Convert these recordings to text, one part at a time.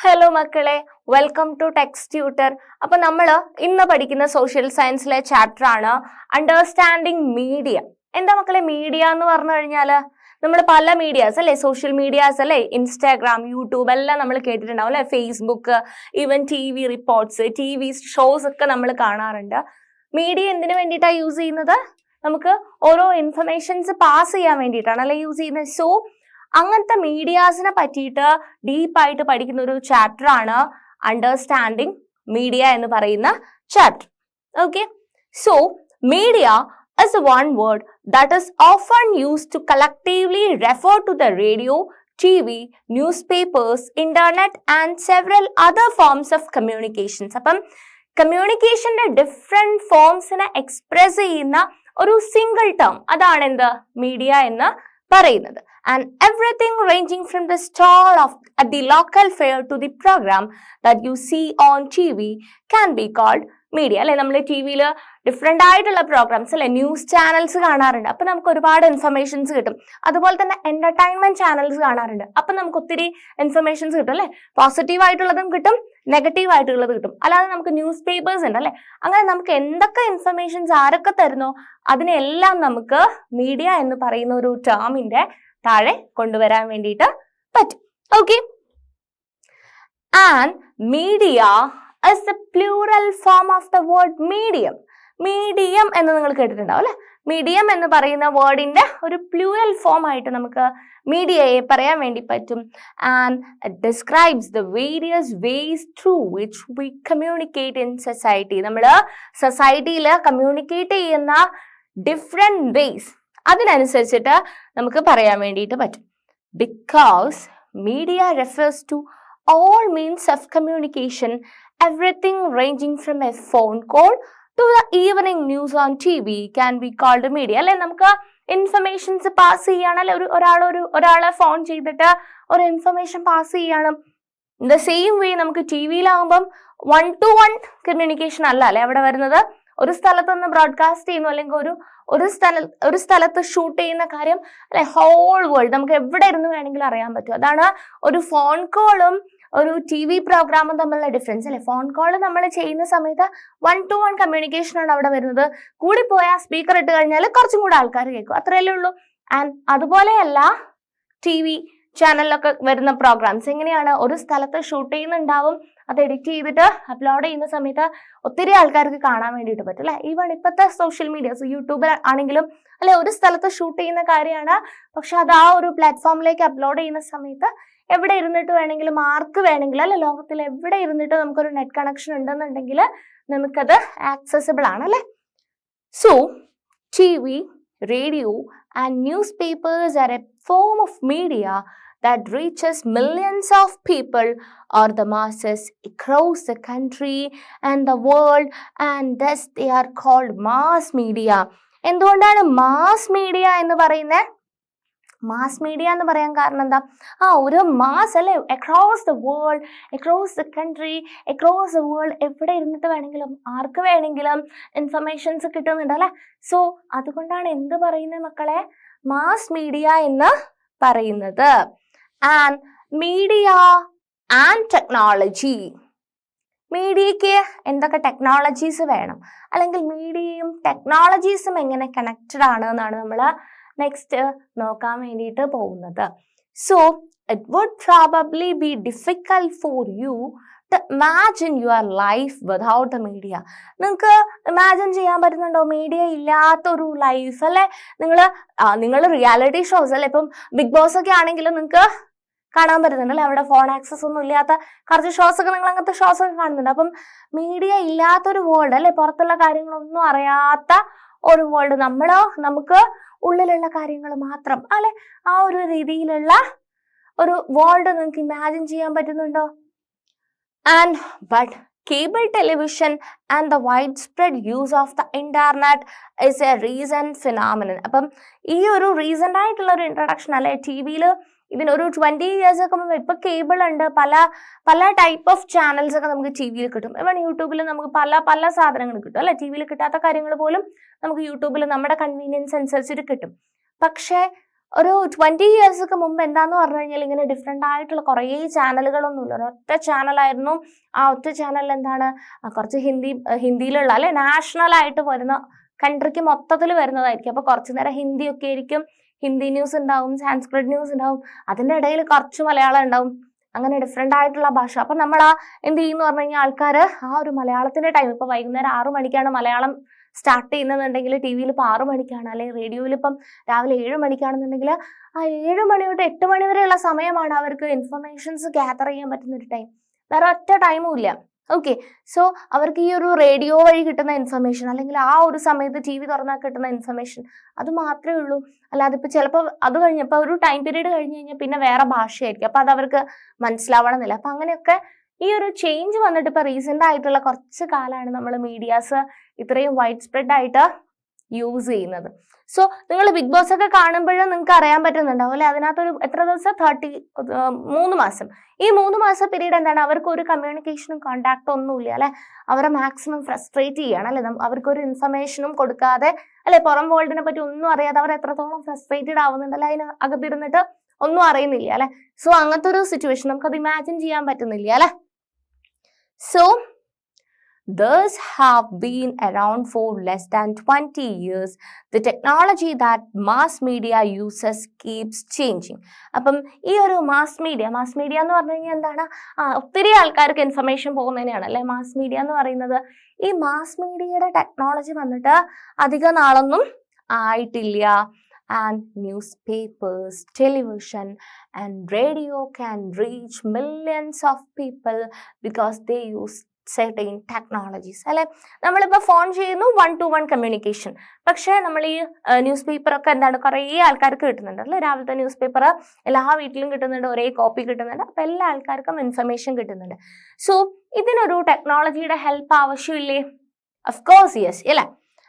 Hello മക്കളെ, welcome to text tutor. അപ്പൊ നമ്മൾ ഇന്ന് പഠിക്കുന്ന സോഷ്യൽ സയൻസിലെ ചാപ്റ്റർ ആണ് അണ്ടർസ്റ്റാൻഡിങ് മീഡിയ. എന്താ മക്കളെ മീഡിയ എന്ന് പറഞ്ഞു കഴിഞ്ഞാൽ നമ്മൾ പല മീഡിയാസ് അല്ലെ, സോഷ്യൽ മീഡിയാസ് അല്ലെ, ഇൻസ്റ്റാഗ്രാം, യൂട്യൂബ് എല്ലാം നമ്മൾ കേട്ടിട്ടുണ്ടാവും അല്ലെ, Facebook, even TV reports, TV shows ഒക്കെ നമ്മൾ കാണാറുണ്ട്. മീഡിയ എന്തിനു വേണ്ടിയിട്ടാണ് യൂസ് ചെയ്യുന്നത്? നമുക്ക് ഓരോ ഇൻഫർമേഷൻസ് പാസ് ചെയ്യാൻ വേണ്ടിയിട്ടാണ് അല്ലെ യൂസ് ചെയ്യുന്നത്. സോ അങ്ങനത്തെ മീഡിയാസിനെ പറ്റിയിട്ട് ഡീപ്പായിട്ട് പഠിക്കുന്ന ഒരു ചാപ്റ്റർ ആണ് അണ്ടർസ്റ്റാൻഡിങ് മീഡിയ എന്ന് പറയുന്ന chapter. Okay, so media is one word that is often used to collectively refer to the radio, TV, newspapers, internet and several other forms of communications. അപ്പം കമ്മ്യൂണിക്കേഷന്റെ ഡിഫറെന്റ് ഫോംസിനെ എക്സ്പ്രസ് ചെയ്യുന്ന ഒരു single term അതാണ് എന്ത് media എന്ന് പറയുന്നത്. And everything ranging from the stall at the local fair to the program that you see on TV can be called media. അല്ലെ, നമ്മൾ TV-യിൽ different ആയിട്ടുള്ള പ്രോഗ്രാംസ് അല്ലെ, ന്യൂസ് ചാനൽസ് കാണാറുണ്ട്. അപ്പം നമുക്ക് ഒരുപാട് ഇൻഫർമേഷൻസ് കിട്ടും. അതുപോലെ തന്നെ എന്റർടൈൻമെന്റ് ചാനൽസ് കാണാറുണ്ട്. അപ്പം നമുക്ക് ഒത്തിരി ഇൻഫർമേഷൻസ് കിട്ടും അല്ലെ, പോസിറ്റീവ് ആയിട്ടുള്ളതും കിട്ടും, നെഗറ്റീവ് ആയിട്ടുള്ളത് കിട്ടും. അല്ലാതെ നമുക്ക് ന്യൂസ് പേപ്പേഴ്സ് ഉണ്ട് അല്ലെ. അങ്ങനെ നമുക്ക് എന്തൊക്കെ ഇൻഫർമേഷൻസ് ആരൊക്കെ തരുന്നോ അതിനെല്ലാം നമുക്ക് മീഡിയ എന്ന് പറയുന്ന ഒരു ടേമിന്റെ താഴെ കൊണ്ടുവരാൻ വേണ്ടിയിട്ട് പറ്റും. Okay, and media is the plural form of the word medium. Medium എന്ന് നിങ്ങൾ കേട്ടിട്ടുണ്ടാവും അല്ലെ. മീഡിയം എന്ന് പറയുന്ന വേർഡിന്റെ ഒരു പ്ലൂറൽ ഫോം ആയിട്ട് നമുക്ക് മീഡിയയെ പറയാൻ വേണ്ടി പറ്റും. And it describes the various vase through which we communicate in society. നമ്മൾ സൊസൈറ്റിയിൽ കമ്മ്യൂണിക്കേറ്റ് ചെയ്യുന്ന ഡിഫറെന്റ് വേസ് അതിനനുസരിച്ചിട്ട് നമുക്ക് പറയാൻ വേണ്ടിയിട്ട് പറ്റും. Because media refers to all means of communication, everything ranging from a phone call to the evening news on TV can be called media. അല്ലെ, നമുക്ക് ഇൻഫർമേഷൻസ് പാസ് ചെയ്യാണ് അല്ലെ, ഒരാളെ ഫോൺ ചെയ്തിട്ട് ഒരു ഇൻഫർമേഷൻ പാസ് ചെയ്യണം. ഇൻ ദ സെയിം വേ നമുക്ക് TV-യിലാകുമ്പം 1-to-1 communication അല്ല അല്ലെ അവിടെ വരുന്നത്. ഒരു സ്ഥലത്ത് നിന്ന് ബ്രോഡ്കാസ്റ്റ് ചെയ്യുന്നു അല്ലെങ്കിൽ ഒരു സ്ഥലത്ത് ഷൂട്ട് ചെയ്യുന്ന കാര്യം അല്ലെ, ഹോൾ വേൾഡ് നമുക്ക് എവിടെ ഇരുന്ന് വേണമെങ്കിലും അറിയാൻ പറ്റും. അതാണ് ഒരു ഫോൺ കോളും ഒരു TV പ്രോഗ്രാമും തമ്മിലുള്ള ഡിഫറൻസ് അല്ലെ. ഫോൺ കോൾ നമ്മൾ ചെയ്യുന്ന സമയത്ത് 1-to-1 കമ്മ്യൂണിക്കേഷൻ ആണ് അവിടെ വരുന്നത്. കൂടിപ്പോയാൽ സ്പീക്കർ ഇട്ട് കഴിഞ്ഞാൽ കുറച്ചും കൂടെ ആൾക്കാർ കേൾക്കും, അത്രയല്ലേ ഉള്ളൂ. ആൻഡ് അതുപോലെയല്ല TV ചാനലിലൊക്കെ വരുന്ന പ്രോഗ്രാംസ് എങ്ങനെയാണ്, ഒരു സ്ഥലത്ത് ഷൂട്ട് ചെയ്യുന്നുണ്ടാവും, അത് എഡിറ്റ് ചെയ്തിട്ട് അപ്ലോഡ് ചെയ്യുന്ന സമയത്ത് ഒത്തിരി ആൾക്കാർക്ക് കാണാൻ വേണ്ടിയിട്ട് പറ്റും അല്ലെ. ഈവൺ ഇപ്പോഴത്തെ സോഷ്യൽ മീഡിയാസ് യൂട്യൂബിൽ ആണെങ്കിലും അല്ലെ, ഒരു സ്ഥലത്ത് ഷൂട്ട് ചെയ്യുന്ന കാര്യമാണ്, പക്ഷെ അത് ആ ഒരു പ്ലാറ്റ്ഫോമിലേക്ക് അപ്ലോഡ് ചെയ്യുന്ന സമയത്ത് എവിടെ ഇരുന്നിട്ട് വേണമെങ്കിലും ആർക്ക് വേണമെങ്കിലും അല്ലെ, ലോകത്തിൽ എവിടെ ഇരുന്നിട്ട് നമുക്കൊരു നെറ്റ് കണക്ഷൻ ഉണ്ടെന്നുണ്ടെങ്കിൽ നമുക്കത് ആക്സസിബിൾ ആണ് അല്ലെ. So TV, radio and newspapers are a form of media that reaches millions of people or the masses across the country and the world, and thus they are called mass media. എന്തുകൊണ്ടാണ് mass media എന്ന് പറയുന്നത്? Mass media എന്ന് പറയാൻ കാരണം എന്താ? ഒരു mass അല്ലെ, across the world, across the country, across the world, എവിടെ ഇരുന്നിട്ട് വേണമെങ്കിലും ആർക്ക് വേണമെങ്കിലും ഇൻഫർമേഷൻസ് കിട്ടുന്നുണ്ട് അല്ലെ. സോ അതുകൊണ്ടാണ് എന്ത് പറയുന്നത് മക്കളെ, മാസ് മീഡിയ എന്ന് പറയുന്നത്. And media and technology. മീഡിയക്ക് എന്തൊക്കെ ടെക്നോളജീസ് വേണം, അല്ലെങ്കിൽ മീഡിയയും ടെക്നോളജീസും എങ്ങനെ കണക്റ്റഡ് ആണ് എന്നാണ് നമ്മൾ നെക്സ്റ്റ് നോക്കാൻ വേണ്ടിയിട്ട് പോകുന്നത്. So it would probably be difficult for you to imagine your life without the media. നിങ്ങൾക്ക് ഇമാജിൻ ചെയ്യാൻ പറ്റുന്നുണ്ടോ മീഡിയ ഇല്ലാത്തൊരു ലൈഫ് അല്ലെ? നിങ്ങൾ റിയാലിറ്റി ഷോസ് അല്ലെ, ഇപ്പം ബിഗ് ബോസ് ഒക്കെ ആണെങ്കിലും നിങ്ങൾക്ക് കാണാൻ പറ്റുന്നുണ്ട് അല്ലെ, അവിടെ ഫോൺ ആക്സസ് ഒന്നും ഇല്ലാത്ത കുറച്ച് ഷോസ് ഒക്കെ, നിങ്ങൾ അങ്ങനത്തെ ഷോസ് ഒക്കെ കാണുന്നുണ്ട്. അപ്പം മീഡിയ ഇല്ലാത്തൊരു വേൾഡ് അല്ലെ, പുറത്തുള്ള കാര്യങ്ങളൊന്നും അറിയാത്ത ഒരു വേൾഡ്, നമുക്ക് ഉള്ളിലുള്ള കാര്യങ്ങൾ മാത്രം അല്ലെ, ആ ഒരു രീതിയിലുള്ള ഒരു വേൾഡ് നിങ്ങൾക്ക് ഇമാജിൻ ചെയ്യാൻ പറ്റുന്നുണ്ടോ? And but cable television and the widespread use of the internet is a recent phenomenon. അപ്പം ഈ ഒരു റീസെന്റ് ആയിട്ടുള്ള ഒരു ഇൻട്രൊഡക്ഷൻ അല്ലെ TV-യിൽ ഇതിനൊരു 20 years ഒക്കെ മുമ്പ്. ഇപ്പൊ കേബിൾ ഉണ്ട്, പല ടൈപ്പ് ഓഫ് ചാനൽസ് ഒക്കെ നമുക്ക് TV-യിൽ കിട്ടും. ഇവൺ യൂട്യൂബിൽ നമുക്ക് പല സാധനങ്ങൾ കിട്ടും അല്ലെ. TV-യിൽ കിട്ടാത്ത കാര്യങ്ങൾ പോലും നമുക്ക് യൂട്യൂബിൽ നമ്മുടെ കൺവീനിയൻസ് അനുസരിച്ചിട്ട് കിട്ടും. പക്ഷേ ഒരു 20 years ഒക്കെ മുമ്പ് എന്താന്ന് പറഞ്ഞു കഴിഞ്ഞാൽ ഇങ്ങനെ ഡിഫറെൻ്റ് ആയിട്ടുള്ള കുറേ ചാനലുകളൊന്നുമില്ല, ഒരൊറ്റ ചാനലായിരുന്നു. ആ ഒറ്റ ചാനലിൽ എന്താണ് കുറച്ച് ഹിന്ദിയിലുള്ള അല്ലെ നാഷണൽ ആയിട്ട് വരുന്ന കൺട്രിക്ക് മൊത്തത്തിൽ വരുന്നതായിരിക്കും. അപ്പോൾ കുറച്ചു നേരം ഹിന്ദിയൊക്കെ ആയിരിക്കും, ഹിന്ദി ന്യൂസ് ഉണ്ടാവും, സാൻസ്ക്രിറ്റ് ന്യൂസ് ഉണ്ടാവും, അതിൻ്റെ ഇടയിൽ കുറച്ച് മലയാളം ഉണ്ടാവും, അങ്ങനെ ഡിഫറെൻ്റ് ആയിട്ടുള്ള ഭാഷ. അപ്പം നമ്മൾ എന്ത് ചെയ്യുന്നു പറഞ്ഞു കഴിഞ്ഞാൽ ആൾക്കാർ ആ ഒരു മലയാളത്തിൻ്റെ ടൈം, ഇപ്പോൾ വൈകുന്നേരം 6 മണിക്കാണ് മലയാളം സ്റ്റാർട്ട് ചെയ്യുന്നതെന്നുണ്ടെങ്കിൽ ടി വിയിൽ ഇപ്പോൾ 6 മണിക്കാണ്, അല്ലെങ്കിൽ റേഡിയോയിൽ ഇപ്പം രാവിലെ 7 മണിക്കാണെന്നുണ്ടെങ്കിൽ ആ 7 മണി തൊട്ട് 8 മണി വരെയുള്ള സമയമാണ് അവർക്ക് ഇൻഫർമേഷൻസ് ഗ്യാദർ ചെയ്യാൻ പറ്റുന്ന ഒരു ടൈം. വേറെ ഒറ്റ ടൈമും ഇല്ല. ഓക്കെ, സോ അവർക്ക് ഈ ഒരു റേഡിയോ വഴി കിട്ടുന്ന ഇൻഫർമേഷൻ, അല്ലെങ്കിൽ ആ ഒരു സമയത്ത് ടി വി തുറന്നാൽ കിട്ടുന്ന ഇൻഫർമേഷൻ, അത് മാത്രമേ ഉള്ളൂ. അല്ലാതെ ഇപ്പോൾ ചിലപ്പോൾ അത് കഴിഞ്ഞപ്പോൾ ഒരു ടൈം പീരീഡ് കഴിഞ്ഞ് കഴിഞ്ഞാൽ പിന്നെ വേറെ ഭാഷയായിരിക്കും, അപ്പോൾ അത് അവർക്ക് മനസ്സിലാവണമെന്നില്ല. അപ്പം അങ്ങനെയൊക്കെ ഈ ഒരു ചേഞ്ച് വന്നിട്ട് ഇപ്പോൾ റീസെൻ്റ് ആയിട്ടുള്ള കുറച്ച് കാലമാണ് നമ്മൾ മീഡിയാസ് ഇത്രയും വൈഡ് സ്പ്രെഡ് ആയിട്ട് യൂസ് ചെയ്യുന്നത്. സോ നിങ്ങൾ ബിഗ് ബോസ് ഒക്കെ കാണുമ്പോഴും നിങ്ങൾക്ക് അറിയാൻ പറ്റുന്നുണ്ടാവും അല്ലെ, അതിനകത്തൊരു എത്ര ദിവസം 3 മാസം. ഈ 3 മാസം പീരീഡ് എന്താണ്, അവർക്ക് ഒരു കമ്മ്യൂണിക്കേഷനും കോണ്ടാക്റ്റും ഒന്നുമില്ല അല്ലെ, അവരെ മാക്സിമം ഫ്രസ്ട്രേറ്റ് ചെയ്യാണ് അല്ലെ, അവർക്കൊരു ഇൻഫർമേഷനും കൊടുക്കാതെ അല്ലെ, പുറം വേൾഡിനെ പറ്റി ഒന്നും അറിയാതെ അവർ എത്രത്തോളം ഫ്രസ്ട്രേറ്റഡ് ആവുന്നുണ്ടല്ലേ, അതിന് അകത്തിരുന്നിട്ട് ഒന്നും അറിയുന്നില്ല അല്ലെ. സോ അങ്ങനത്തെ ഒരു സിറ്റുവേഷൻ നമുക്കത് ഇമാജിൻ ചെയ്യാൻ പറ്റുന്നില്ല അല്ലെ. So these have been around for less than 20 years. The technology that mass media uses keeps changing. അപ്പം ഈ ഒരു മാസ് മീഡിയ എന്ന് പറഞ്ഞു കഴിഞ്ഞാൽ എന്താണ്, ഒത്തിരി ആൾക്കാർക്ക് ഇൻഫർമേഷൻ പോകുന്നതിനെയാണ് അല്ലെ മാസ് മീഡിയ എന്ന് പറയുന്നത്. ഈ മാസ് മീഡിയയുടെ ടെക്നോളജി വന്നിട്ട് അധിക നാളൊന്നും ആയിട്ടില്ല. And newspapers, television and radio can reach millions of people because they use certain technologies അല്ലെ. നമ്മളിപ്പോൾ ഫോൺ ചെയ്യുന്നു, 1-to-1 കമ്മ്യൂണിക്കേഷൻ. പക്ഷേ നമ്മൾ ഈ ന്യൂസ് പേപ്പറൊക്കെ എന്താണ് കുറേ ആൾക്കാർക്ക് കിട്ടുന്നുണ്ട് അല്ലെ, രാവിലത്തെ ന്യൂസ് പേപ്പർ എല്ലാ വീട്ടിലും കിട്ടുന്നുണ്ട്, ഒരേ കോപ്പി കിട്ടുന്നുണ്ട്, അപ്പോൾ എല്ലാ ആൾക്കാർക്കും ഇൻഫർമേഷൻ കിട്ടുന്നുണ്ട്. സോ ഇതിനൊരു ടെക്നോളജിയുടെ ഹെൽപ്പ് ആവശ്യമില്ലേ? ഓഫ് കോഴ്സ് യെസ് അല്ലേ.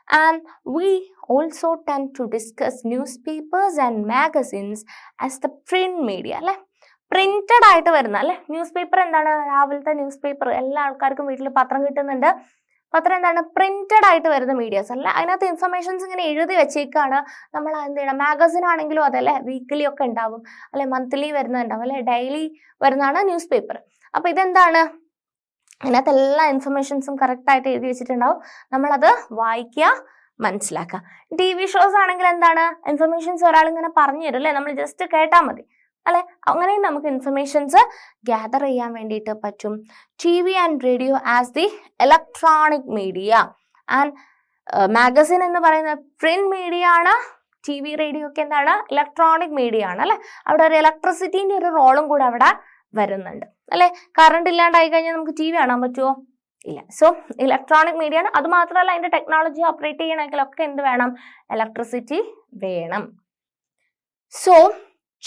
And we also tend to discuss newspapers and magazines as the print media അല്ലെ, പ്രിന്റഡ് ആയിട്ട് വരുന്ന അല്ലെ. ന്യൂസ് പേപ്പർ എന്താണ്, രാവിലത്തെ ന്യൂസ് പേപ്പർ എല്ലാ ആൾക്കാർക്കും വീട്ടിൽ പത്രം കിട്ടുന്നുണ്ട്. പത്രം എന്താണ്, പ്രിന്റഡ് ആയിട്ട് വരുന്ന മീഡിയാസ് അല്ല, അതിനകത്ത് ഇൻഫർമേഷൻസ് ഇങ്ങനെ എഴുതി വെച്ചേക്കാണ്. നമ്മൾ എന്ത് ചെയ്യണം, മാഗസിൻ ആണെങ്കിലും അതല്ലേ വീക്ക്ലി ഒക്കെ ഉണ്ടാവും അല്ലെ, മന്ത്ലി വരുന്നുണ്ടാവും അല്ലെ, ഡെയിലി വരുന്നതാണ് ന്യൂസ് പേപ്പർ. അപ്പോൾ ഇതെന്താണ്, അതിനകത്ത് എല്ലാ ഇൻഫർമേഷൻസും കറക്റ്റായിട്ട് എഴുതി വെച്ചിട്ടുണ്ടാവും, നമ്മളത് വായിക്കുക, മനസ്സിലാക്കുക. TV ഷോസ് ആണെങ്കിൽ എന്താണ്, ഇൻഫർമേഷൻസ് ഒരാളിങ്ങനെ പറഞ്ഞു തരും അല്ലേ, നമ്മൾ ജസ്റ്റ് കേട്ടാൽ മതി അല്ലെ. അങ്ങനെയും നമുക്ക് ഇൻഫർമേഷൻസ് ഗ്യാദർ ചെയ്യാൻ വേണ്ടിയിട്ട് പറ്റും. TV and radio as the electronic media and magazine എന്ന് പറയുന്ന പ്രിന്റ് മീഡിയ ആണ്. TV റേഡിയോ ഒക്കെ എന്താണ്, ഇലക്ട്രോണിക് മീഡിയ ആണ് അല്ലെ. അവിടെ ഒരു ഇലക്ട്രിസിറ്റീൻ്റെ ഒരു റോളും കൂടെ അവിടെ വരുന്നുണ്ട് അല്ലെ. കറണ്ട് ഇല്ലാണ്ടായി കഴിഞ്ഞാൽ നമുക്ക് TV കാണാൻ പറ്റുമോ? ഇല്ല. സോ ഇലക്ട്രോണിക് മീഡിയ ആണ്. അത് മാത്രമല്ല അതിന്റെ ടെക്നോളജി ഓപ്പറേറ്റ് ചെയ്യണമെങ്കിലൊക്കെ എന്ത് വേണം, ഇലക്ട്രിസിറ്റി വേണം. So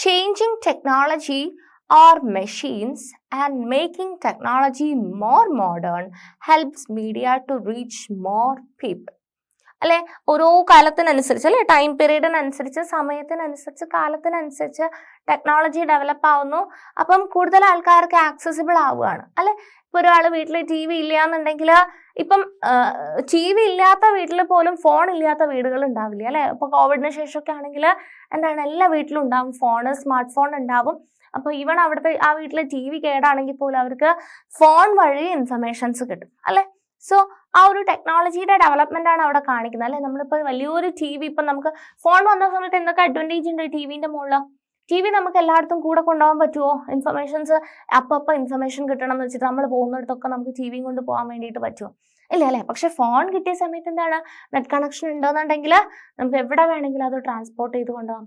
changing technology or machines and making technology more modern helps media to reach more people അല്ലെ. ഓരോ കാലത്തിനനുസരിച്ച് അല്ലെ, ടൈം പീരീഡിനനുസരിച്ച്, സമയത്തിനനുസരിച്ച്, കാലത്തിനനുസരിച്ച് ടെക്നോളജി ഡെവലപ്പ് ആവുന്നു. അപ്പം കൂടുതൽ ആൾക്കാർക്ക് ആക്സസിബിൾ ആവുകയാണ് അല്ലെ. ഇപ്പോൾ ഒരാൾ വീട്ടിൽ TV ഇല്ല എന്നുണ്ടെങ്കിൽ, ഇപ്പം TV ഇല്ലാത്ത വീട്ടിൽ പോലും ഫോൺ ഇല്ലാത്ത വീടുകൾ ഉണ്ടാവില്ല അല്ലെ. ഇപ്പോൾ കോവിഡിന് ശേഷമൊക്കെ ആണെങ്കിൽ എന്താണ്, എല്ലാ വീട്ടിലും ഉണ്ടാവും ഫോൺ, സ്മാർട്ട് ഫോൺ ഉണ്ടാവും. അപ്പോൾ ഈവൺ അവിടുത്തെ ആ വീട്ടിലെ TV കേടാണെങ്കിൽ പോലും അവർക്ക് ഫോൺ വഴി ഇൻഫർമേഷൻസ് കിട്ടും അല്ലെ. സോ ആ ഒരു ടെക്നോളജിയുടെ ഡെവലപ്മെന്റ് ആണ് അവിടെ കാണിക്കുന്നത് അല്ലെ. നമ്മളിപ്പോൾ വലിയൊരു TV, ഇപ്പം നമുക്ക് ഫോൺ വന്ന സമയത്ത് എന്തൊക്കെ അഡ്വാൻറ്റേജ് ഉണ്ട് TVന്റെ മുകളിൽ. TV നമുക്ക് എല്ലായിടത്തും കൂടെ കൊണ്ടുപോകാൻ പറ്റുമോ? ഇൻഫർമേഷൻസ് അപ്പം ഇൻഫർമേഷൻ കിട്ടണം എന്ന് വെച്ചിട്ട് നമ്മൾ പോകുന്നിടത്തൊക്കെ നമുക്ക് TV കൊണ്ട് പോകാൻ വേണ്ടിയിട്ട് പറ്റുമോ? ഇല്ല അല്ലേ. പക്ഷെ ഫോൺ കിട്ടിയ സമയത്ത് എന്താണ്, നെറ്റ് കണക്ഷൻ ഉണ്ടെന്നുണ്ടെങ്കിൽ നമുക്ക് എവിടെ വേണമെങ്കിലും അത് ട്രാൻസ്പോർട്ട് ചെയ്ത് കൊണ്ടുപോകാം.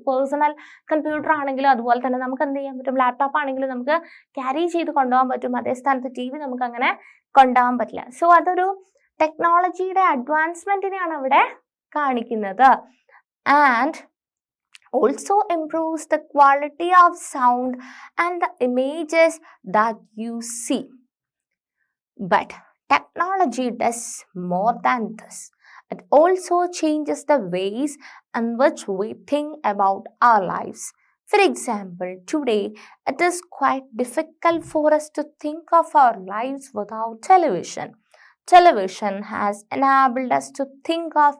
പേഴ്സണൽ കമ്പ്യൂട്ടർ ആണെങ്കിലും അതുപോലെ തന്നെ നമുക്ക് എന്ത് ചെയ്യാൻ പറ്റും, ലാപ്ടോപ്പ് ആണെങ്കിലും നമുക്ക് ക്യാരി ചെയ്ത് കൊണ്ടുപോകാൻ പറ്റും. അതേ സ്ഥാനത്ത് TV നമുക്ക് അങ്ങനെ കൊണ്ടുപോകാൻ പറ്റില്ല. സോ അതൊരു ടെക്നോളജിയുടെ അഡ്വാൻസ്മെന്റിനെയാണ് അവിടെ കാണിക്കുന്നത്. And also improves the quality of sound and the images that you see. But technology does more than this. It also changes the ways in which we think about our lives. For example, today it is quite difficult for us to think of our lives without television. television has enabled us to think of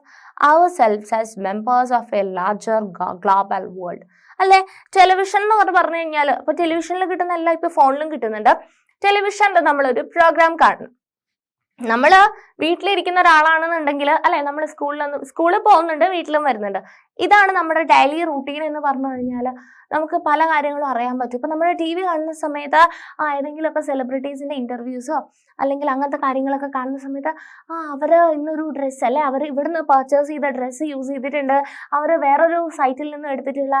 ourselves as members of a larger global world. അല്ലെ, television എന്ന് പറഞ്ഞു കഴിഞ്ഞാൽ ഇപ്പൊ ടെലിവിഷനിൽ കിട്ടുന്ന എല്ലാം ഇപ്പൊ ഫോണിലും കിട്ടുന്നുണ്ട്. ടെലിവിഷനിൽ നമ്മളൊരു പ്രോഗ്രാം കാണണം. നമ്മൾ വീട്ടിലിരിക്കുന്ന ഒരാളാണെന്നുണ്ടെങ്കിൽ അല്ലെ, നമ്മൾ സ്കൂളിൽ പോകുന്നുണ്ട്, വീട്ടിലും വരുന്നുണ്ട്. ഇതാണ് നമ്മുടെ ഡെയിലി റൂട്ടീൻ എന്ന് പറഞ്ഞു കഴിഞ്ഞാൽ നമുക്ക് പല കാര്യങ്ങളും അറിയാൻ പറ്റും. ഇപ്പൊ നമ്മൾ ടി വി കാണുന്ന സമയത്ത് ഏതെങ്കിലുമൊക്കെ സെലിബ്രിറ്റീസിന്റെ ഇന്റർവ്യൂസോ അല്ലെങ്കിൽ അങ്ങനത്തെ കാര്യങ്ങളൊക്കെ കാണുന്ന സമയത്ത് അവർ ഇന്നൊരു ഡ്രസ്സ് അല്ലെ, അവർ ഇവിടുന്ന് പർച്ചേസ് ചെയ്ത ഡ്രസ്സ് യൂസ് ചെയ്തിട്ടുണ്ട്, അവർ വേറൊരു സൈറ്റിൽ നിന്ന് എടുത്തിട്ടുള്ള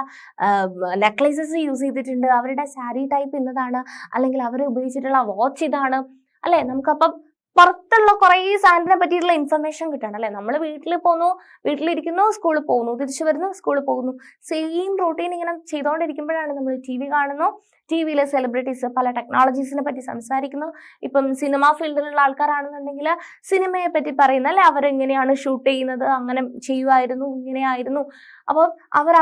നെക്ലേസസ് യൂസ് ചെയ്തിട്ടുണ്ട്, അവരുടെ സാരി ടൈപ്പ് ഇന്നതാണ്, അല്ലെങ്കിൽ അവർ ഉപയോഗിച്ചിട്ടുള്ള വാച്ച് ഇതാണ് അല്ലെ. നമുക്കപ്പം പുറത്തുള്ള കുറേ സാധനത്തിനെ പറ്റിയിട്ടുള്ള ഇൻഫർമേഷൻ കിട്ടണം അല്ലെ. നമ്മൾ വീട്ടിൽ പോകുന്നു, വീട്ടിലിരിക്കുന്നു, സ്കൂളിൽ പോകുന്നു, തിരിച്ചു വരുന്നു, സ്കൂളിൽ പോകുന്നു, സെയിം റൂട്ടീൻ ഇങ്ങനെ ചെയ്തുകൊണ്ടിരിക്കുമ്പോഴാണ് നമ്മൾ ടി വി കാണുന്നു. ടി വിയിലെ സെലിബ്രിറ്റീസ് പല ടെക്നോളജീസിനെ പറ്റി സംസാരിക്കുന്നു. ഇപ്പം സിനിമ ഫീൽഡിലുള്ള ആൾക്കാരാണെന്നുണ്ടെങ്കിൽ സിനിമയെ പറ്റി പറയുന്ന അല്ലെ, അവരെങ്ങനെയാണ് ഷൂട്ട് ചെയ്യുന്നത്, അങ്ങനെ ചെയ്യുമായിരുന്നു, ഇങ്ങനെയായിരുന്നു. അപ്പോൾ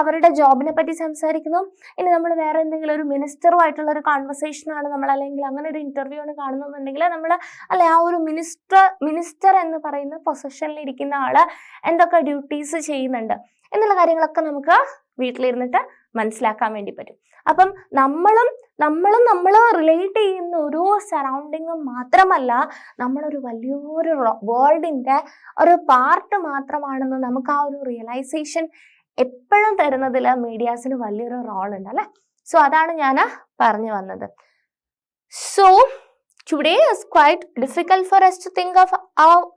അവരുടെ ജോബിനെ പറ്റി സംസാരിക്കുന്നു. ഇനി നമ്മൾ വേറെ എന്തെങ്കിലും ഒരു മിനിസ്റ്ററുമായിട്ടുള്ള ഒരു കോൺവെർസേഷൻ ആണ് നമ്മൾ, അല്ലെങ്കിൽ അങ്ങനെ ഒരു ഇന്റർവ്യൂ ആണ് കാണുന്നുണ്ടെങ്കിൽ നമ്മൾ അല്ലെ ആ ഒരു മിനിസ്റ്റർ എന്ന് പറയുന്ന പൊസിഷനിൽ ഇരിക്കുന്ന ആള് എന്തൊക്കെ ഡ്യൂട്ടീസ് ചെയ്യുന്നുണ്ട് എന്നുള്ള കാര്യങ്ങളൊക്കെ നമുക്ക് വീട്ടിലിരുന്നിട്ട് മനസ്സിലാക്കാൻ വേണ്ടി പറ്റും. അപ്പം നമ്മൾ റിലേറ്റ് ചെയ്യുന്ന ഓരോ സറൗണ്ടിങ്ങും മാത്രമല്ല, നമ്മളൊരു വലിയൊരു വേൾഡിന്റെ ഒരു പാർട്ട് മാത്രമാണെന്ന് നമുക്ക് ആ ഒരു റിയലൈസേഷൻ എപ്പോഴും തരുന്നതിൽ മീഡിയാസിന് വലിയൊരു റോൾ ഉണ്ട് അല്ലെ. സോ അതാണ് ഞാൻ പറഞ്ഞു വന്നത്. So today is quite difficult for us to think of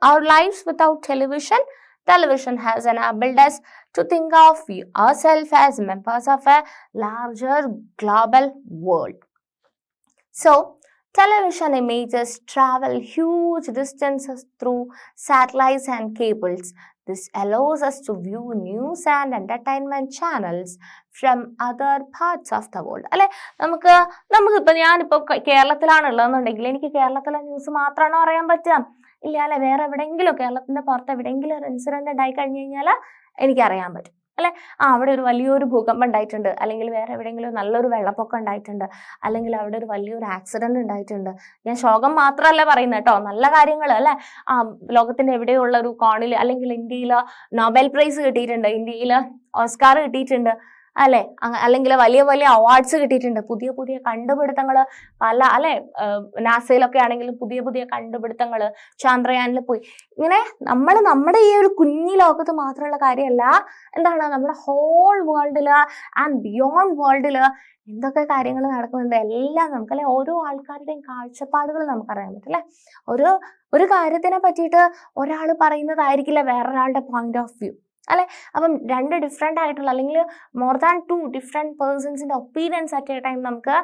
our lives without television. Television has enabled us to think of ourselves as members of a larger global world. So, television images travel huge distances through satellites and cables. This allows us to view news and entertainment channels from other parts of the world. അല്ലെ, നമുക്കിപ്പോൾ ഞാനിപ്പോൾ കേരളത്തിലാണുള്ളതെന്നുണ്ടെങ്കിൽ എനിക്ക് കേരളത്തിലെ news മാത്രമാണോ അറിയാൻ പറ്റുക? ഇല്ല അല്ലെ, വേറെ എവിടെയെങ്കിലും കേരളത്തിന്റെ പുറത്ത് എവിടെയെങ്കിലും ഒരു ഇൻസിഡന്റ് ഉണ്ടായി കഴിഞ്ഞു കഴിഞ്ഞാൽ എനിക്കറിയാൻ പറ്റും അല്ലെ. അവിടെ ഒരു വലിയൊരു ഭൂകമ്പം ഉണ്ടായിട്ടുണ്ട്, അല്ലെങ്കിൽ വേറെ എവിടെയെങ്കിലും നല്ലൊരു വെള്ളപ്പൊക്കം ഉണ്ടായിട്ടുണ്ട്, അല്ലെങ്കിൽ അവിടെ ഒരു വലിയൊരു ആക്സിഡന്റ് ഉണ്ടായിട്ടുണ്ട്. ഞാൻ ശോകം മാത്രമല്ല പറയുന്നത് കേട്ടോ, നല്ല കാര്യങ്ങൾ അല്ലെ. ലോകത്തിന്റെ എവിടെയുള്ള ഒരു കോണിൽ, അല്ലെങ്കിൽ ഇന്ത്യയിൽ നോബൽ പ്രൈസ് കിട്ടിയിട്ടുണ്ട്, ഇന്ത്യയിൽ ഓസ്കാർ കിട്ടിയിട്ടുണ്ട് അല്ലെ, അല്ലെങ്കിൽ വലിയ വലിയ അവാർഡ്സ് കിട്ടിയിട്ടുണ്ട്, പുതിയ പുതിയ കണ്ടുപിടുത്തങ്ങൾ പല അല്ലെ, നാസയിലൊക്കെ ആണെങ്കിലും പുതിയ പുതിയ കണ്ടുപിടുത്തങ്ങൾ, ചന്ദ്രയാനിൽ പോയി. ഇങ്ങനെ നമ്മുടെ ഈ ഒരു കുഞ്ഞി ലോകത്ത് മാത്രമുള്ള കാര്യമല്ല, എന്താണ് നമ്മുടെ ഹോൾ വേൾഡില് ആൻഡ് ബിയോണ്ട് വേൾഡില് എന്തൊക്കെ കാര്യങ്ങൾ നടക്കുന്നുണ്ട് എല്ലാം നമുക്ക് അല്ലെ, ഓരോ ആൾക്കാരുടെയും കാഴ്ചപ്പാടുകൾ നമുക്കറിയാൻ പറ്റും അല്ലെ. ഒരു കാര്യത്തിനെ പറ്റിയിട്ട് ഒരാൾ പറയുന്നതായിരിക്കില്ല വേറൊരാളുടെ പോയിന്റ് ഓഫ് വ്യൂ അല്ലെ. അപ്പം രണ്ട് ഡിഫറെൻ്റ് ആയിട്ടുള്ള, അല്ലെങ്കിൽ മോർ ദാൻ 2 ഡിഫറെൻറ്റ് പേഴ്സൺസിൻ്റെ ഒപ്പീനിയൻസ് അറ്റ് എ ടൈം നമുക്ക്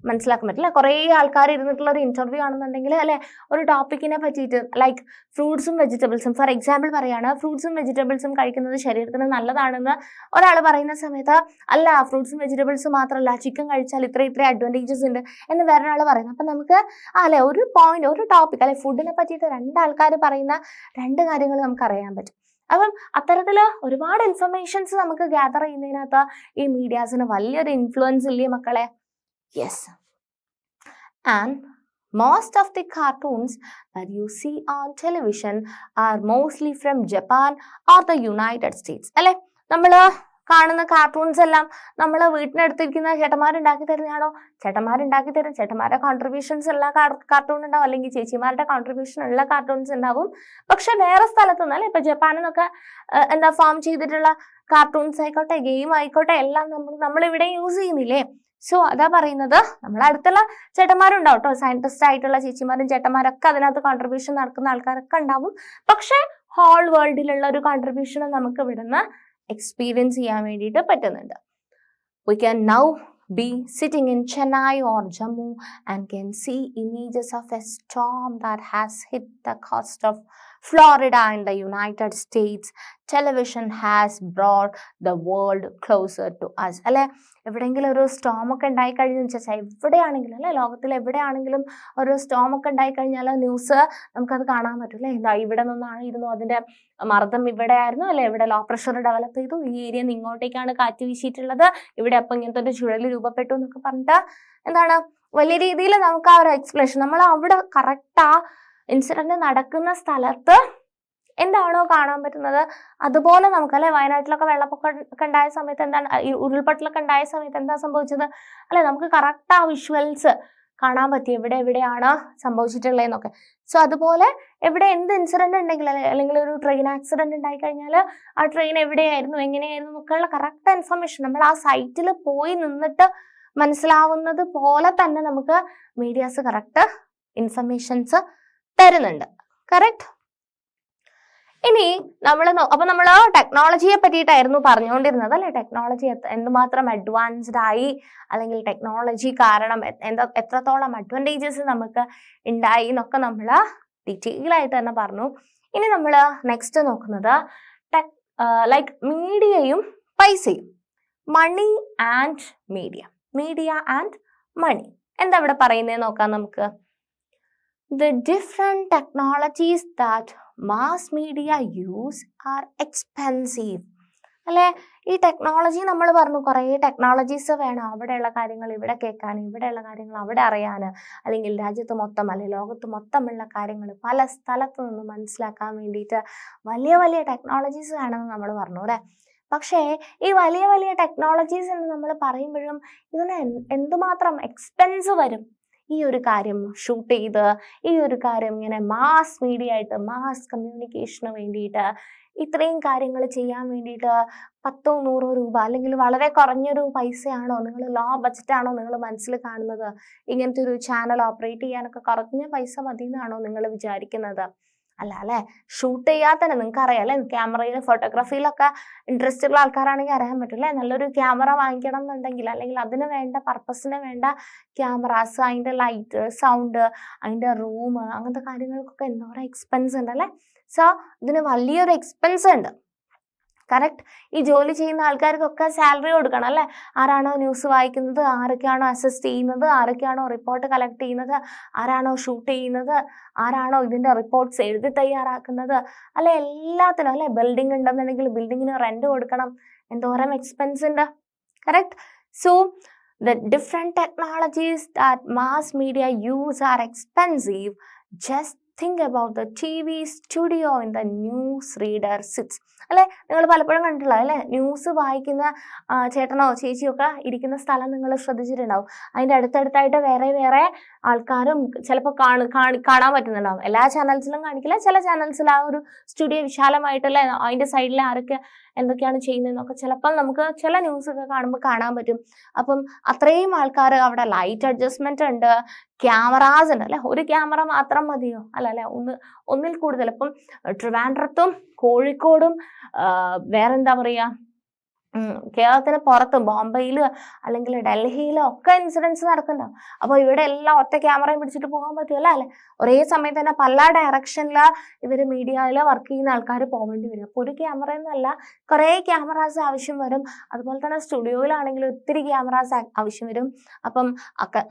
മനസ്സിലാക്കാൻ പറ്റില്ല. കുറേ ആൾക്കാർ ഇരുന്നിട്ടുള്ള ഒരു ഇന്റർവ്യൂ ആണെന്നുണ്ടെങ്കിൽ അല്ലെ, ഒരു ടോപ്പിക്കിനെ പറ്റിയിട്ട് ലൈക്ക് ഫ്രൂട്ട്സും വെജിറ്റബിൾസും, ഫോർ എക്സാമ്പിൾ പറയുകയാണ്, ഫ്രൂട്ട്സും വെജിറ്റബിൾസും കഴിക്കുന്നത് ശരീരത്തിന് നല്ലതാണെന്ന് ഒരാൾ പറയുന്ന സമയത്ത്, അല്ല ഫ്രൂട്ട്സും വെജിറ്റബിൾസും മാത്രമല്ല ചിക്കൻ കഴിച്ചാൽ ഇത്ര അഡ്വാൻറ്റേജസ് ഉണ്ട് എന്ന് വേറൊരാൾ പറയുന്നു. അപ്പം നമുക്ക് അല്ലെ ഒരു പോയിന്റ്, ഒരു ടോപ്പിക് അല്ലെ, ഫുഡിനെ പറ്റിയിട്ട് രണ്ടാൾക്കാർ പറയുന്ന രണ്ട് കാര്യങ്ങൾ നമുക്ക് അറിയാൻ പറ്റും. അപ്പം അത്തരത്തില് ഒരുപാട് ഇൻഫർമേഷൻസ് നമുക്ക് ഗ്യാദർ ചെയ്യുന്നതിനകത്ത് ഈ മീഡിയാസിന് വലിയൊരു ഇൻഫ്ലുവൻസ് ഇല്ലേ മക്കളെ? Yes. And most of the cartoons that you see on television are mostly from Japan or the United States. അല്ലെ, നമ്മൾ കാണുന്ന കാർട്ടൂൺസ് എല്ലാം നമ്മൾ വീട്ടിനടുത്തിരിക്കുന്ന ചേട്ടന്മാരുണ്ടാക്കി തരുന്നതാണോ? ചേട്ടന്മാരുണ്ടാക്കി തരും, ചേട്ടന്മാരുടെ കോൺട്രിബ്യൂഷൻസ് ഉള്ള കാർട്ടൂൺ ഉണ്ടാവും, അല്ലെങ്കിൽ ചേച്ചിമാരുടെ കോൺട്രിബ്യൂഷൻ ഉള്ള കാർട്ടൂൺസ് ഉണ്ടാവും. പക്ഷെ വേറെ സ്ഥലത്തുനിന്ന് അല്ലെ, ഇപ്പൊ ജപ്പാനിൽ നിന്നൊക്കെ ഫോം ചെയ്തിട്ടുള്ള കാർട്ടൂൺസ് ആയിക്കോട്ടെ, ഗെയിം ആയിക്കോട്ടെ, എല്ലാം നമ്മൾ ഇവിടെ യൂസ് ചെയ്യുന്നില്ലേ? സോ അതാ പറയുന്നത്, നമ്മളെ അടുത്തുള്ള ചേട്ടന്മാരുണ്ടാവും കേട്ടോ, സയന്റിസ്റ്റ് ആയിട്ടുള്ള ചേച്ചിമാരും ചേട്ടന്മാരൊക്കെ അതിനകത്ത് കോൺട്രിബ്യൂഷൻ നടക്കുന്ന ആൾക്കാരൊക്കെ ഉണ്ടാവും. പക്ഷെ ഹോൾ വേൾഡിലുള്ള ഒരു കോൺട്രിബ്യൂഷൻ നമുക്ക് ഇവിടുന്ന് എക്സ്പീരിയൻസ് ചെയ്യാൻ വേണ്ടിയിട്ട് പറ്റുന്നുണ്ട്. We can now be sitting in Chennai or Jammu and can see images of a storm that has hit the coast of Florida in the United States. Television has brought the world closer to us. അല്ലെ, എവിടെയെങ്കിലും ഒരു Storm ഒക്കെ ഉണ്ടായി കഴിഞ്ഞെന്ന് വെച്ചാൽ എവിടെയാണെങ്കിലും അല്ലെ, ലോകത്തിൽ എവിടെയാണെങ്കിലും ഒരു സ്റ്റോം ഒക്കെ ഉണ്ടായി കഴിഞ്ഞാൽ ന്യൂസ് നമുക്കത് കാണാൻ പറ്റും അല്ലെ. എന്താ ഇവിടെ നിന്നായിരുന്നു അതിന്റെ മർദ്ദം, ഇവിടെ ആയിരുന്നു അല്ലെ, ഇവിടെ ലോ പ്രഷർ ഡെവലപ്പ് ചെയ്തു, ഈ ഏരിയ നിന്ന് ഇങ്ങോട്ടേക്കാണ് കാറ്റ് വീശിയിട്ടുള്ളത്, ഇവിടെ അപ്പം ഇങ്ങനത്തെ ഒരു ചുഴലി രൂപപ്പെട്ടു എന്നൊക്കെ പറഞ്ഞിട്ട് എന്താണ് വലിയ രീതിയിൽ നമുക്ക് ആ ഒരു എക്സ്പ്ലനേഷൻ നമ്മൾ അവിടെ കറക്റ്റ് ഇൻസിഡന്റ് നടക്കുന്ന സ്ഥലത്ത് എന്താണോ കാണാൻ പറ്റുന്നത് അതുപോലെ നമുക്ക്, അല്ലെ, വയനാട്ടിലൊക്കെ വെള്ളപ്പൊക്കം ഒക്കെ ഉണ്ടായ സമയത്ത് എന്താണ്, ഈ ഉരുൾപൊട്ടലൊക്കെ ഉണ്ടായ സമയത്ത് എന്താ സംഭവിച്ചത്, അല്ലെ, നമുക്ക് കറക്റ്റ് ആ വിഷ്വൽസ് കാണാൻ പറ്റി എവിടെയാണ് സംഭവിച്ചിട്ടുള്ളതെന്നൊക്കെ. സോ അതുപോലെ എവിടെ എന്ത് ഇൻസിഡന്റ് ഉണ്ടെങ്കിൽ, അല്ലെങ്കിൽ ഒരു ട്രെയിൻ ആക്സിഡന്റ് ഉണ്ടായി കഴിഞ്ഞാൽ ആ ട്രെയിൻ എവിടെയായിരുന്നു, എങ്ങനെയായിരുന്നു എന്നൊക്കെയുള്ള കറക്റ്റ് ഇൻഫർമേഷൻ നമ്മൾ ആ സൈറ്റിൽ പോയി നിന്നിട്ട് മനസ്സിലാവുന്നത് പോലെ തന്നെ നമുക്ക് മീഡിയാസ് കറക്റ്റ് ഇൻഫർമേഷൻസ് തരുന്നുണ്ട്. കറക്റ്റ്. ഇനി അപ്പൊ നമ്മൾ ടെക്നോളജിയെ പറ്റിയിട്ടായിരുന്നു പറഞ്ഞുകൊണ്ടിരുന്നത്, അല്ലെ, ടെക്നോളജി എന്തുമാത്രം അഡ്വാൻസ്ഡ് ആയി, അല്ലെങ്കിൽ ടെക്നോളജി കാരണം എത്രത്തോളം അഡ്വാൻറ്റേജസ് നമുക്ക് ഉണ്ടായി എന്നൊക്കെ നമ്മൾ ഡീറ്റെയിൽ ആയിട്ട് തന്നെ പറഞ്ഞു. ഇനി നമ്മൾ നെക്സ്റ്റ് നോക്കുന്നത് ലൈക്ക് മീഡിയയും പൈസയും, money and media and money. എന്താ ഇവിടെ പറയുന്നത് നോക്കാം നമുക്ക്. The different technologies that mass media use are expensive. അല്ലെ, ഈ ടെക്നോളജി നമ്മൾ പറഞ്ഞു കുറേ ടെക്നോളജീസ് വേണം, അവിടെയുള്ള കാര്യങ്ങൾ ഇവിടെ കേൾക്കാൻ, ഇവിടെയുള്ള കാര്യങ്ങൾ അവിടെ അറിയാൻ, അല്ലെങ്കിൽ രാജ്യത്ത് മൊത്തം അല്ലെങ്കിൽ ലോകത്ത് മൊത്തമുള്ള കാര്യങ്ങൾ പല സ്ഥലത്തു നിന്ന് മനസ്സിലാക്കാൻ വേണ്ടിയിട്ട് വലിയ വലിയ ടെക്നോളജീസ് വേണമെന്ന് നമ്മൾ പറഞ്ഞു, അല്ലെ. പക്ഷേ ഈ വലിയ വലിയ ടെക്നോളജീസ് എന്ന് നമ്മൾ പറയുമ്പോഴും ഇതിന് എന്തുമാത്രം എക്സ്പെൻസ് വരും. ഈ ഒരു കാര്യം ഷൂട്ട് ചെയ്ത്, ഈ ഒരു കാര്യം ഇങ്ങനെ മാസ് മീഡിയ ആയിട്ട്, മാസ് കമ്മ്യൂണിക്കേഷന് വേണ്ടിയിട്ട് ഇത്രയും കാര്യങ്ങൾ ചെയ്യാൻ വേണ്ടിയിട്ട് 10-100 രൂപ അല്ലെങ്കിൽ വളരെ കുറഞ്ഞൊരു പൈസയാണോ, നിങ്ങൾ ലോ ബഡ്ജറ്റാണോ നിങ്ങൾ മനസ്സിൽ കാണുന്നത്? ഇങ്ങനത്തെ ഒരു ചാനൽ ഓപ്പറേറ്റ് ചെയ്യാനൊക്കെ കുറഞ്ഞ പൈസ മതി എന്നാണോ നിങ്ങൾ വിചാരിക്കുന്നത്? അല്ല, അല്ലെ. ഷൂട്ട് ചെയ്യാൻ തന്നെ നിങ്ങൾക്ക് അറിയാം, അല്ലെ, ക്യാമറയിൽ ഫോട്ടോഗ്രാഫിയിലൊക്കെ ഇൻട്രസ്റ്റ് ഉള്ള ആൾക്കാരാണെങ്കിൽ അറിയാൻ പറ്റും, അല്ലെ. നല്ലൊരു ക്യാമറ വാങ്ങിക്കണം എന്നുണ്ടെങ്കിൽ, അല്ലെങ്കിൽ അതിന് വേണ്ട പർപ്പസിന് വേണ്ട ക്യാമറാസ്, അതിൻ്റെ ലൈറ്റ്, സൗണ്ട്, അതിൻ്റെ റൂം, അങ്ങനത്തെ കാര്യങ്ങൾക്കൊക്കെ എന്തോരം എക്സ്പെൻസ് ഉണ്ട്, അല്ലെ. സോ ഇതിന് വലിയൊരു എക്സ്പെൻസ് ഉണ്ട്. കറക്റ്റ്. ഈ ജോലി ചെയ്യുന്ന ആൾക്കാർക്കൊക്കെ സാലറി കൊടുക്കണം, അല്ലെ. ആരാണോ ന്യൂസ് വായിക്കുന്നത്, ആരൊക്കെയാണോ അസിസ്റ്റ് ചെയ്യുന്നത്, ആരൊക്കെയാണോ റിപ്പോർട്ട് കളക്ട് ചെയ്യുന്നത്, ആരാണോ ഷൂട്ട് ചെയ്യുന്നത്, ആരാണോ ഇതിന്റെ റിപ്പോർട്ട്സ് എഴുതി തയ്യാറാക്കുന്നത്, അല്ലെ, എല്ലാത്തിനും, അല്ലെ. ബിൽഡിംഗ് ഉണ്ടെന്നുണ്ടെങ്കിൽ ബിൽഡിങ്ങിന് റെന്റ് കൊടുക്കണം, എന്തോരം എക്സ്പെൻസ് ഉണ്ട്. Correct. So the different technologies that mass media use are expensive. Just think about the TV studio in the news reader sits. അല്ലെ, നിങ്ങൾ പലപ്പോഴും കണ്ടിട്ടുള്ള, അല്ലെ, ന്യൂസ് വായിക്കുന്ന ചേട്ടനോ ചേച്ചിയോ ഒക്കെ ഇരിക്കുന്ന സ്ഥലം നിങ്ങൾ ശ്രദ്ധിച്ചിട്ടുണ്ടാവും. അതിൻ്റെ അടുത്തടുത്തായിട്ട് വേറെ വേറെ ആൾക്കാരും ചിലപ്പോൾ കാണാൻ പറ്റുന്നുണ്ടാവും. എല്ലാ ചാനൽസിലും കാണിക്കില്ല, ചില ചാനൽസിൽ ആ ഒരു സ്റ്റുഡിയോ വിശാലമായിട്ടല്ലേ, അതിൻ്റെ സൈഡിൽ ആരൊക്കെ എന്തൊക്കെയാണ് ചെയ്യുന്നതെന്നൊക്കെ ചിലപ്പോൾ നമുക്ക് ചില ന്യൂസൊക്കെ കാണുമ്പോൾ കാണാൻ പറ്റും. അപ്പം അത്രയും ആൾക്കാർ അവിടെ, ലൈറ്റ് അഡ്ജസ്റ്റ്മെന്റ് ഉണ്ട്, ക്യാമറാസ് ഉണ്ട്, അല്ലെ. ഒരു ക്യാമറ മാത്രം മതിയോ? അല്ലെ, ഒന്നിൽ കൂടുതൽ. ഇപ്പം ട്രിവാൻഡ്രത്തും കോഴിക്കോടും വേറെന്താ പറയുക, കേരളത്തിന് പുറത്ത് ബോംബെയിൽ അല്ലെങ്കിൽ ഡൽഹിയിലോ ഒക്കെ ഇൻസിഡൻസ് നടക്കുന്നുണ്ടാവും. അപ്പോൾ ഇവിടെ എല്ലാം ഒറ്റ ക്യാമറയും പിടിച്ചിട്ട് പോകാൻ പറ്റുമല്ലോ, അല്ലെ. ഒരേ സമയത്ത് തന്നെ പല ഡയറക്ഷനിൽ ഇവർ മീഡിയയിൽ വർക്ക് ചെയ്യുന്ന ആൾക്കാർ പോകേണ്ടി വരും. അപ്പോൾ ഒരു ക്യാമറ എന്നല്ല, കുറേ ക്യാമറാസ് ആവശ്യം വരും. അതുപോലെ തന്നെ സ്റ്റുഡിയോയിലാണെങ്കിൽ ഒത്തിരി ക്യാമറാസ് ആവശ്യം വരും. അപ്പം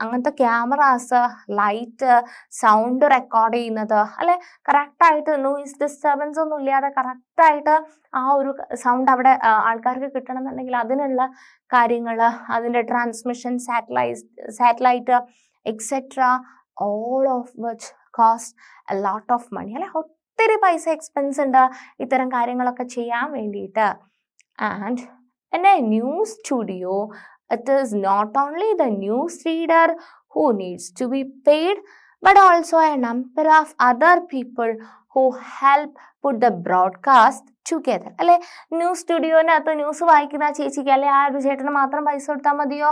അങ്ങനത്തെ ക്യാമറാസ്, ലൈറ്റ്, സൗണ്ട് റെക്കോർഡ് ചെയ്യുന്നത്, അല്ലെ, കറക്റ്റായിട്ട് നോയിസ് ഡിസ്റ്റർബൻസ് ഒന്നും ഇല്ലാതെ കറക്റ്റായിട്ട് ആ ഒരു സൗണ്ട് അവിടെ ആൾക്കാർക്ക് കിട്ടണം എന്നുണ്ടെങ്കിൽ അതിനുള്ള കാര്യങ്ങൾ, അതിൻ്റെ transmission, satellite etcetera, all of which cost a lot of money, അല്ലെ. ഒത്തിരി പൈസ എക്സ്പെൻസ് ഉണ്ട് ഇത്തരം കാര്യങ്ങളൊക്കെ ചെയ്യാൻ വേണ്ടിയിട്ട്. And in a news studio it is not only the news reader who needs to be paid, but also a number of other people who help put the broadcast together. അല്ലെ, news സ്റ്റുഡിയോനകത്ത് news വായിക്കുന്ന ചേച്ചിക്ക്, അല്ലെ, ആ ഒരു ചേട്ടന് മാത്രം പൈസ കൊടുത്താൽ മതിയോ?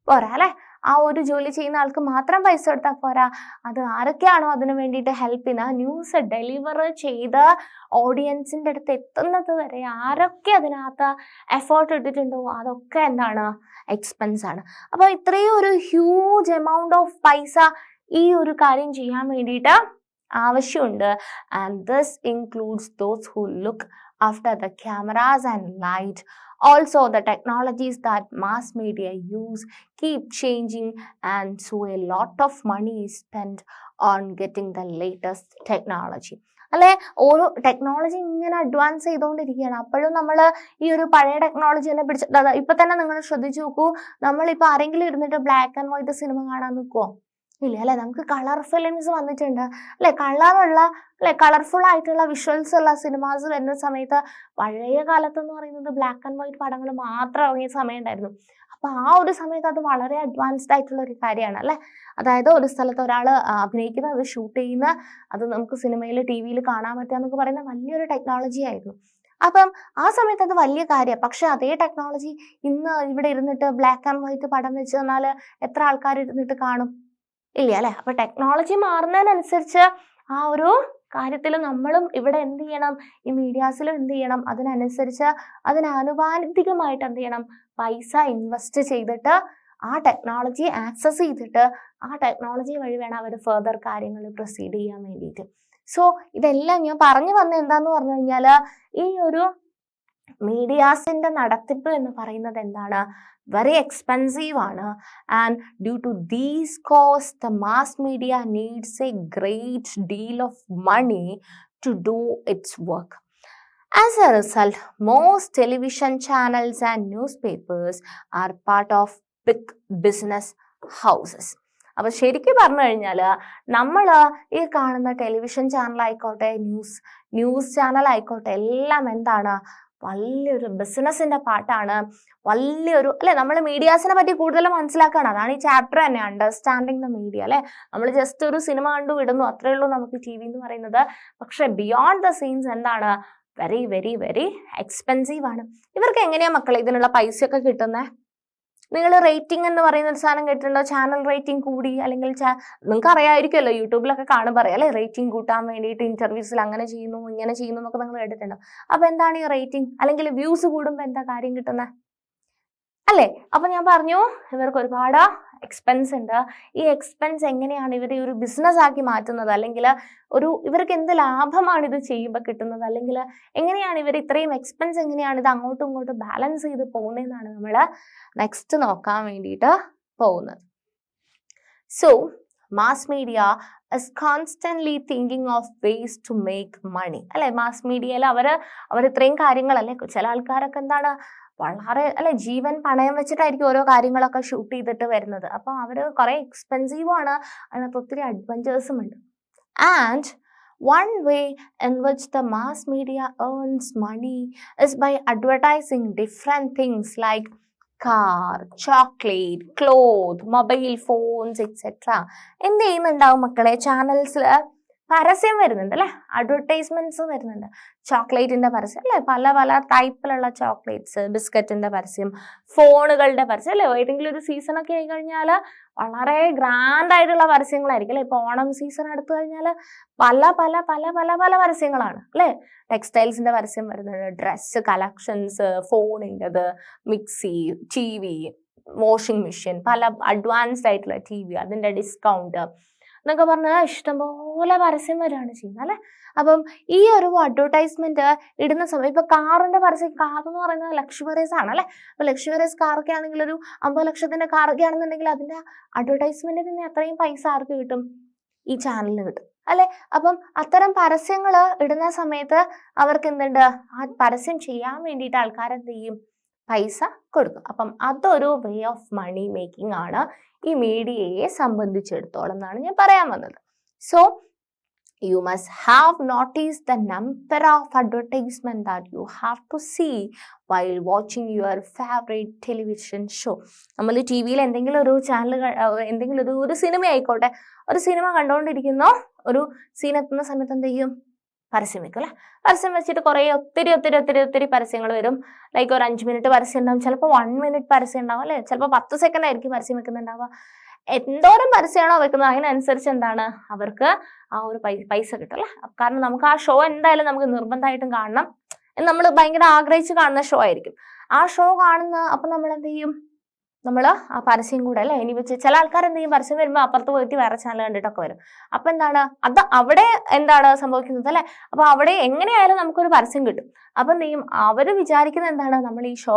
പോരാ, അല്ലെ. ആ ഒരു ജോലി ചെയ്യുന്ന ആൾക്ക് മാത്രം പൈസ കൊടുത്താൽ പോരാ. അത് ആരൊക്കെയാണോ അതിനു വേണ്ടിയിട്ട് ഹെൽപ്പ് ചെയ്യുന്ന, ന്യൂസ് ഡെലിവർ ചെയ്ത് ഓഡിയൻസിൻ്റെ അടുത്ത് എത്തുന്നത് വരെ ആരൊക്കെ അതിനകത്ത് എഫേർട്ട് ഇട്ടിട്ടുണ്ടോ അതൊക്കെ എന്താണ്, എക്സ്പെൻസ് ആണ്. അപ്പോൾ ഇത്രയും ഒരു ഹ്യൂജ് എമൗണ്ട് ഓഫ് പൈസ ഈ ഒരു കാര്യം ചെയ്യാൻ വേണ്ടിയിട്ട് ആവശ്യമുണ്ട്. And this includes those who look after the cameras and light. Also, the technologies that mass media use keep changing, and so a lot of money is spent on getting the latest technology. അല്ലെ, ഓരോ technology ഇങ്ങനെ advance ചെയ്തുകൊണ്ടിരിക്കുകയാണ്. അപ്പോഴും നമ്മൾ ഈ ഒരു പഴയ technology തന്നെ പിടിച്ച്, ഇപ്പൊ തന്നെ നിങ്ങൾ ശ്രദ്ധിച്ചു നോക്കൂ, നമ്മളിപ്പോൾ ആരെങ്കിലും ഇരുന്നിട്ട് ബ്ലാക്ക് ആൻഡ് വൈറ്റ് സിനിമ കാണാൻ നിൽക്കുമോ? ഇല്ല അല്ലെ? നമുക്ക് കളർ ഫിലിംസ് വന്നിട്ടുണ്ട് അല്ലെ? കളർഫുൾ ആയിട്ടുള്ള വിഷ്വൽസ് ഉള്ള സിനിമാസ് വരുന്ന സമയത്ത് പഴയ കാലത്തെന്ന് പറയുന്നത് ബ്ലാക്ക് ആൻഡ് വൈറ്റ് പടങ്ങൾ മാത്രം ഇറങ്ങിയ സമയം ഉണ്ടായിരുന്നു. അപ്പൊ ആ ഒരു സമയത്ത് അത് വളരെ അഡ്വാൻസ്ഡ് ആയിട്ടുള്ള ഒരു കാര്യമാണ് അല്ലെ? അതായത് ഒരു സ്ഥലത്ത് ഒരാൾ അഭിനയിക്കുന്ന, അത് ഷൂട്ട് ചെയ്യുന്ന, അത് നമുക്ക് സിനിമയിൽ ടി വിയിൽ കാണാൻ പറ്റുക എന്നൊക്കെ പറയുന്ന വലിയൊരു ടെക്നോളജി ആയിരുന്നു. അപ്പം ആ സമയത്ത് അത് വലിയ കാര്യമാണ്. പക്ഷെ അതേ ടെക്നോളജി ഇന്ന് ഇവിടെ ഇരുന്നിട്ട് ബ്ലാക്ക് ആൻഡ് വൈറ്റ് പടം വെച്ച് തന്നാൽ എത്ര ആൾക്കാർ ഇരുന്നിട്ട് കാണും? ഇല്ല അല്ലെ? അപ്പൊ ടെക്നോളജി മാറുന്നതിനനുസരിച്ച് ആ ഒരു കാര്യത്തിൽ നമ്മളും ഇവിടെ എന്ത് ചെയ്യണം? ഈ മീഡിയാസിലും എന്ത് ചെയ്യണം? അതിനനുസരിച്ച് അതിനാനുപാതികമായിട്ട് എന്ത് ചെയ്യണം? പൈസ ഇൻവെസ്റ്റ് ചെയ്തിട്ട് ആ ടെക്നോളജി ആക്സസ് ചെയ്തിട്ട് ആ ടെക്നോളജി വഴി വേണം അവർ ഫർദർ കാര്യങ്ങൾ പ്രൊസീഡ് ചെയ്യാൻ വേണ്ടിയിട്ട്. സോ ഇതെല്ലാം ഞാൻ പറഞ്ഞു വന്ന എന്താന്ന് പറഞ്ഞു കഴിഞ്ഞാൽ ഈ ഒരു മീഡിയാസിന്റെ നടത്തിപ്പ് എന്ന് പറയുന്നത് എന്താണ്? വെരി എക്സ്പെൻസീവ് ആണ്. And due to these cost the mass media needs a great deal of money to do its work. As a result, most television channels and newspapers are part of big business houses. അപ്പോൾ ശരിക്കും പറഞ്ഞു കഴിഞ്ഞാൽ നമ്മൾ ഈ കാണുന്ന television channel ആയിക്കോട്ടെ, news channel ആയിക്കോട്ടെ, എല്ലാം എന്താണ്? വലിയൊരു ബിസിനസിന്റെ പാട്ടാണ്. വലിയൊരു അല്ലെ? നമ്മൾ മീഡിയാസിനെ പറ്റി കൂടുതൽ മനസ്സിലാക്കണം. അതാണ് ഈ ചാപ്റ്റർ തന്നെ, അണ്ടർസ്റ്റാൻഡിങ് ദ മീഡിയ അല്ലെ? നമ്മൾ ജസ്റ്റ് ഒരു സിനിമ കണ്ടു വിടുന്നു, അത്രേ ഉള്ളൂ നമുക്ക് ടി വി എന്ന് പറയുന്നത്. പക്ഷെ ബിയോണ്ട് ദ സീൻസ് എന്താണ്? വെരി വെരി വെരി എക്സ്പെൻസീവ് ആണ്. ഇവർക്ക് എങ്ങനെയാ മക്കളെ ഇതിനുള്ള പൈസയൊക്കെ കിട്ടുന്നത്? നിങ്ങൾ റേറ്റിംഗ് എന്ന് പറയുന്ന ഒരു സാധനം കേട്ടിട്ടുണ്ടോ? ചാനൽ റേറ്റിംഗ് കൂടി, അല്ലെങ്കിൽ നിങ്ങൾക്ക് അറിയാമായിരിക്കുമല്ലോ, യൂട്യൂബിലൊക്കെ കാണുമ്പോൾ പറയാം അല്ലെ? റേറ്റിംഗ് കൂട്ടാൻ വേണ്ടിയിട്ട് ഇന്റർവ്യൂസിൽ അങ്ങനെ ചെയ്യുന്നു ഇങ്ങനെ ചെയ്യുന്നു എന്നൊക്കെ നിങ്ങൾ കേട്ടിട്ടുണ്ടോ? അപ്പൊ എന്താണ് ഈ റേറ്റിംഗ്? അല്ലെങ്കിൽ വ്യൂസ് കൂടുമ്പോൾ എന്താ കാര്യം കിട്ടുന്നത് അല്ലേ? അപ്പൊ ഞാൻ പറഞ്ഞു ഇവർക്ക് ഒരുപാട് എക്സ്പെൻസ് ഉണ്ട്. ഈ എക്സ്പെൻസ് എങ്ങനെയാണ് ഇവരെ ഒരു ബിസിനസ് ആക്കി മാറ്റുന്നത്? അല്ലെങ്കിൽ ഇവർക്ക് എന്ത് ലാഭമാണ് ഇത് ചെയ്യുമ്പോൾ കിട്ടുന്നത്? അല്ലെങ്കിൽ എങ്ങനെയാണ് ഇവർ ഇത്രയും എക്സ്പെൻസ് എങ്ങനെയാണ് ഇത് അങ്ങോട്ടും ഇങ്ങോട്ടും ബാലൻസ് ചെയ്ത് പോകുന്നതെന്നാണ് നമ്മൾ നെക്സ്റ്റ് നോക്കാൻ വേണ്ടിയിട്ട് പോകുന്നത്. So mass media is constantly thinking of ways to make money അല്ലെ? മാസ് മീഡിയയിൽ അവർ ഇത്രയും കാര്യങ്ങളല്ലേ, ചില ആൾക്കാരൊക്കെ എന്താണ് വളരെ അല്ലെ ജീവൻ പണയം വെച്ചിട്ടായിരിക്കും ഓരോ കാര്യങ്ങളൊക്കെ ഷൂട്ട് ചെയ്തിട്ട് വരുന്നത്. അപ്പൊ അവര് കുറെ എക്സ്പെൻസീവും ആണ്, അതിനകത്ത് ഒത്തിരി അഡ്വഞ്ചേഴ്സും ഉണ്ട്. And one way in which the mass media earns money is by advertising different things like car, chocolate, clothes, mobile phones, etc. എന്ത് ചെയ്യുന്നുണ്ടാവും മക്കളെ? ചാനൽസിൽ പരസ്യം വരുന്നുണ്ട് അല്ലെ? അഡ്വർടൈസ്മെന്റ്സ് വരുന്നുണ്ട്. ചോക്ലേറ്റിന്റെ പരസ്യം അല്ലെ? പല പല ടൈപ്പിലുള്ള ചോക്ലേറ്റ്സ്, ബിസ്ക്കറ്റിന്റെ പരസ്യം, ഫോണുകളുടെ പരസ്യം അല്ലെ? ഏതെങ്കിലും ഒരു സീസണൊക്കെ ആയി കഴിഞ്ഞാൽ വളരെ ഗ്രാൻഡ് ആയിട്ടുള്ള പരസ്യങ്ങളായിരിക്കും അല്ലെ? ഇപ്പൊ ഓണം സീസൺ എടുത്തു കഴിഞ്ഞാൽ പല പല പല പല പല പരസ്യങ്ങളാണ് അല്ലെ? ടെക്സ്റ്റൈൽസിന്റെ പരസ്യം വരുന്നുണ്ട്, ഡ്രസ്സ് കളക്ഷൻസ്, ഫോണിൻ്റെത്, mixie, T V, washing machine, പല അഡ്വാൻസ്ഡ് ആയിട്ടുള്ള ടി വി, അതിന്റെ ഡിസ്കൗണ്ട് എന്നൊക്കെ പറഞ്ഞാൽ ഇഷ്ടംപോലെ പരസ്യം വരികയാണ് ചെയ്യുന്നത് അല്ലെ? അപ്പം ഈ ഒരു അഡ്വർടൈസ്മെന്റ് ഇടുന്ന സമയം ഇപ്പൊ കാറിന്റെ പരസ്യം, കാർ എന്ന് പറയുന്നത് ലക്ഷറീസ് ആണ് അല്ലെ? അപ്പൊ ലക്ഷറീസ് കാറൊക്കെ ആണെങ്കിൽ ഒരു 50 ലക്ഷത്തിന്റെ കാറൊക്കെ ആണെന്നുണ്ടെങ്കിൽ അതിന്റെ അഡ്വർടൈസ്മെന്റിന് അത്രയും പൈസ ആർക്ക് കിട്ടും? ഈ ചാനലിന് കിട്ടും അല്ലെ? അപ്പം അത്തരം പരസ്യങ്ങൾ ഇടുന്ന സമയത്ത് അവർക്ക് എന്തുണ്ട്? ആ പരസ്യം ചെയ്യാൻ വേണ്ടിയിട്ട് ആൾക്കാരെന്ത് ചെയ്യും? പൈസ കൊടുക്കും. അപ്പം അതൊരു വേ ഓഫ് മണി മേക്കിംഗ് ആണ് ഈ മീഡിയയെ സംബന്ധിച്ചിടത്തോളം എന്നാണ് ഞാൻ പറയാൻ വന്നത്. So you must have noticed the number of advertisement that you have to see while watching your favorite television show. നമ്മൾ ടി വിയിൽ എന്തെങ്കിലും ഒരു ചാനൽ, എന്തെങ്കിലും ഒരു സിനിമ ആയിക്കോട്ടെ, ഒരു സിനിമ കണ്ടുകൊണ്ടിരിക്കുന്നു, ഒരു സീൻ എത്തുന്ന സമയത്ത് എന്ത് ചെയ്യും? പരസ്യം വെക്കും അല്ലെ? പരസ്യം വെച്ചിട്ട് കുറെ ഒത്തിരി ഒത്തിരി ഒത്തിരി ഒത്തിരി പരസ്യങ്ങൾ വരും. ലൈക്ക് ഒരു 5 മിനിറ്റ് പരസ്യം ഉണ്ടാവും, ചിലപ്പോൾ 1 മിനിറ്റ് പരസ്യം ഉണ്ടാവും അല്ലെ? ചിലപ്പോൾ 10 സെക്കൻഡ് ആയിരിക്കും പരസ്യം വെക്കുന്നുണ്ടാവുക. എന്തോരം പരസ്യമാണോ വെക്കുന്നത് അതിനനുസരിച്ച് എന്താണ് അവർക്ക് ആ ഒരു പൈസ കിട്ടും അല്ലെ? കാരണം നമുക്ക് ആ ഷോ എന്തായാലും നമുക്ക് നിർബന്ധമായിട്ടും കാണണം, നമ്മൾ ഭയങ്കര ആഗ്രഹിച്ച് കാണുന്ന ഷോ ആയിരിക്കും. ആ ഷോ കാണുന്ന അപ്പൊ നമ്മൾ എന്ത് ചെയ്യും? നമ്മൾ ആ പരസ്യം കൂടെ അല്ലെ? ഇനി വെച്ച് ചില ആൾക്കാർ എന്ത് ചെയ്യും? പരസ്യം വരുമ്പോൾ അപ്പുറത്ത് പോയിട്ട് വേറെ ചാനൽ കണ്ടിട്ടൊക്കെ വരും. അപ്പൊ എന്താണ് അത് അവിടെ എന്താണ് സംഭവിക്കുന്നത് അല്ലെ? അപ്പൊ അവിടെ എങ്ങനെയായാലും നമുക്കൊരു പരസ്യം കിട്ടും. അപ്പൊ എന്ത് ചെയ്യും? അവര് വിചാരിക്കുന്നത് എന്താണ്? നമ്മൾ ഈ ഷോ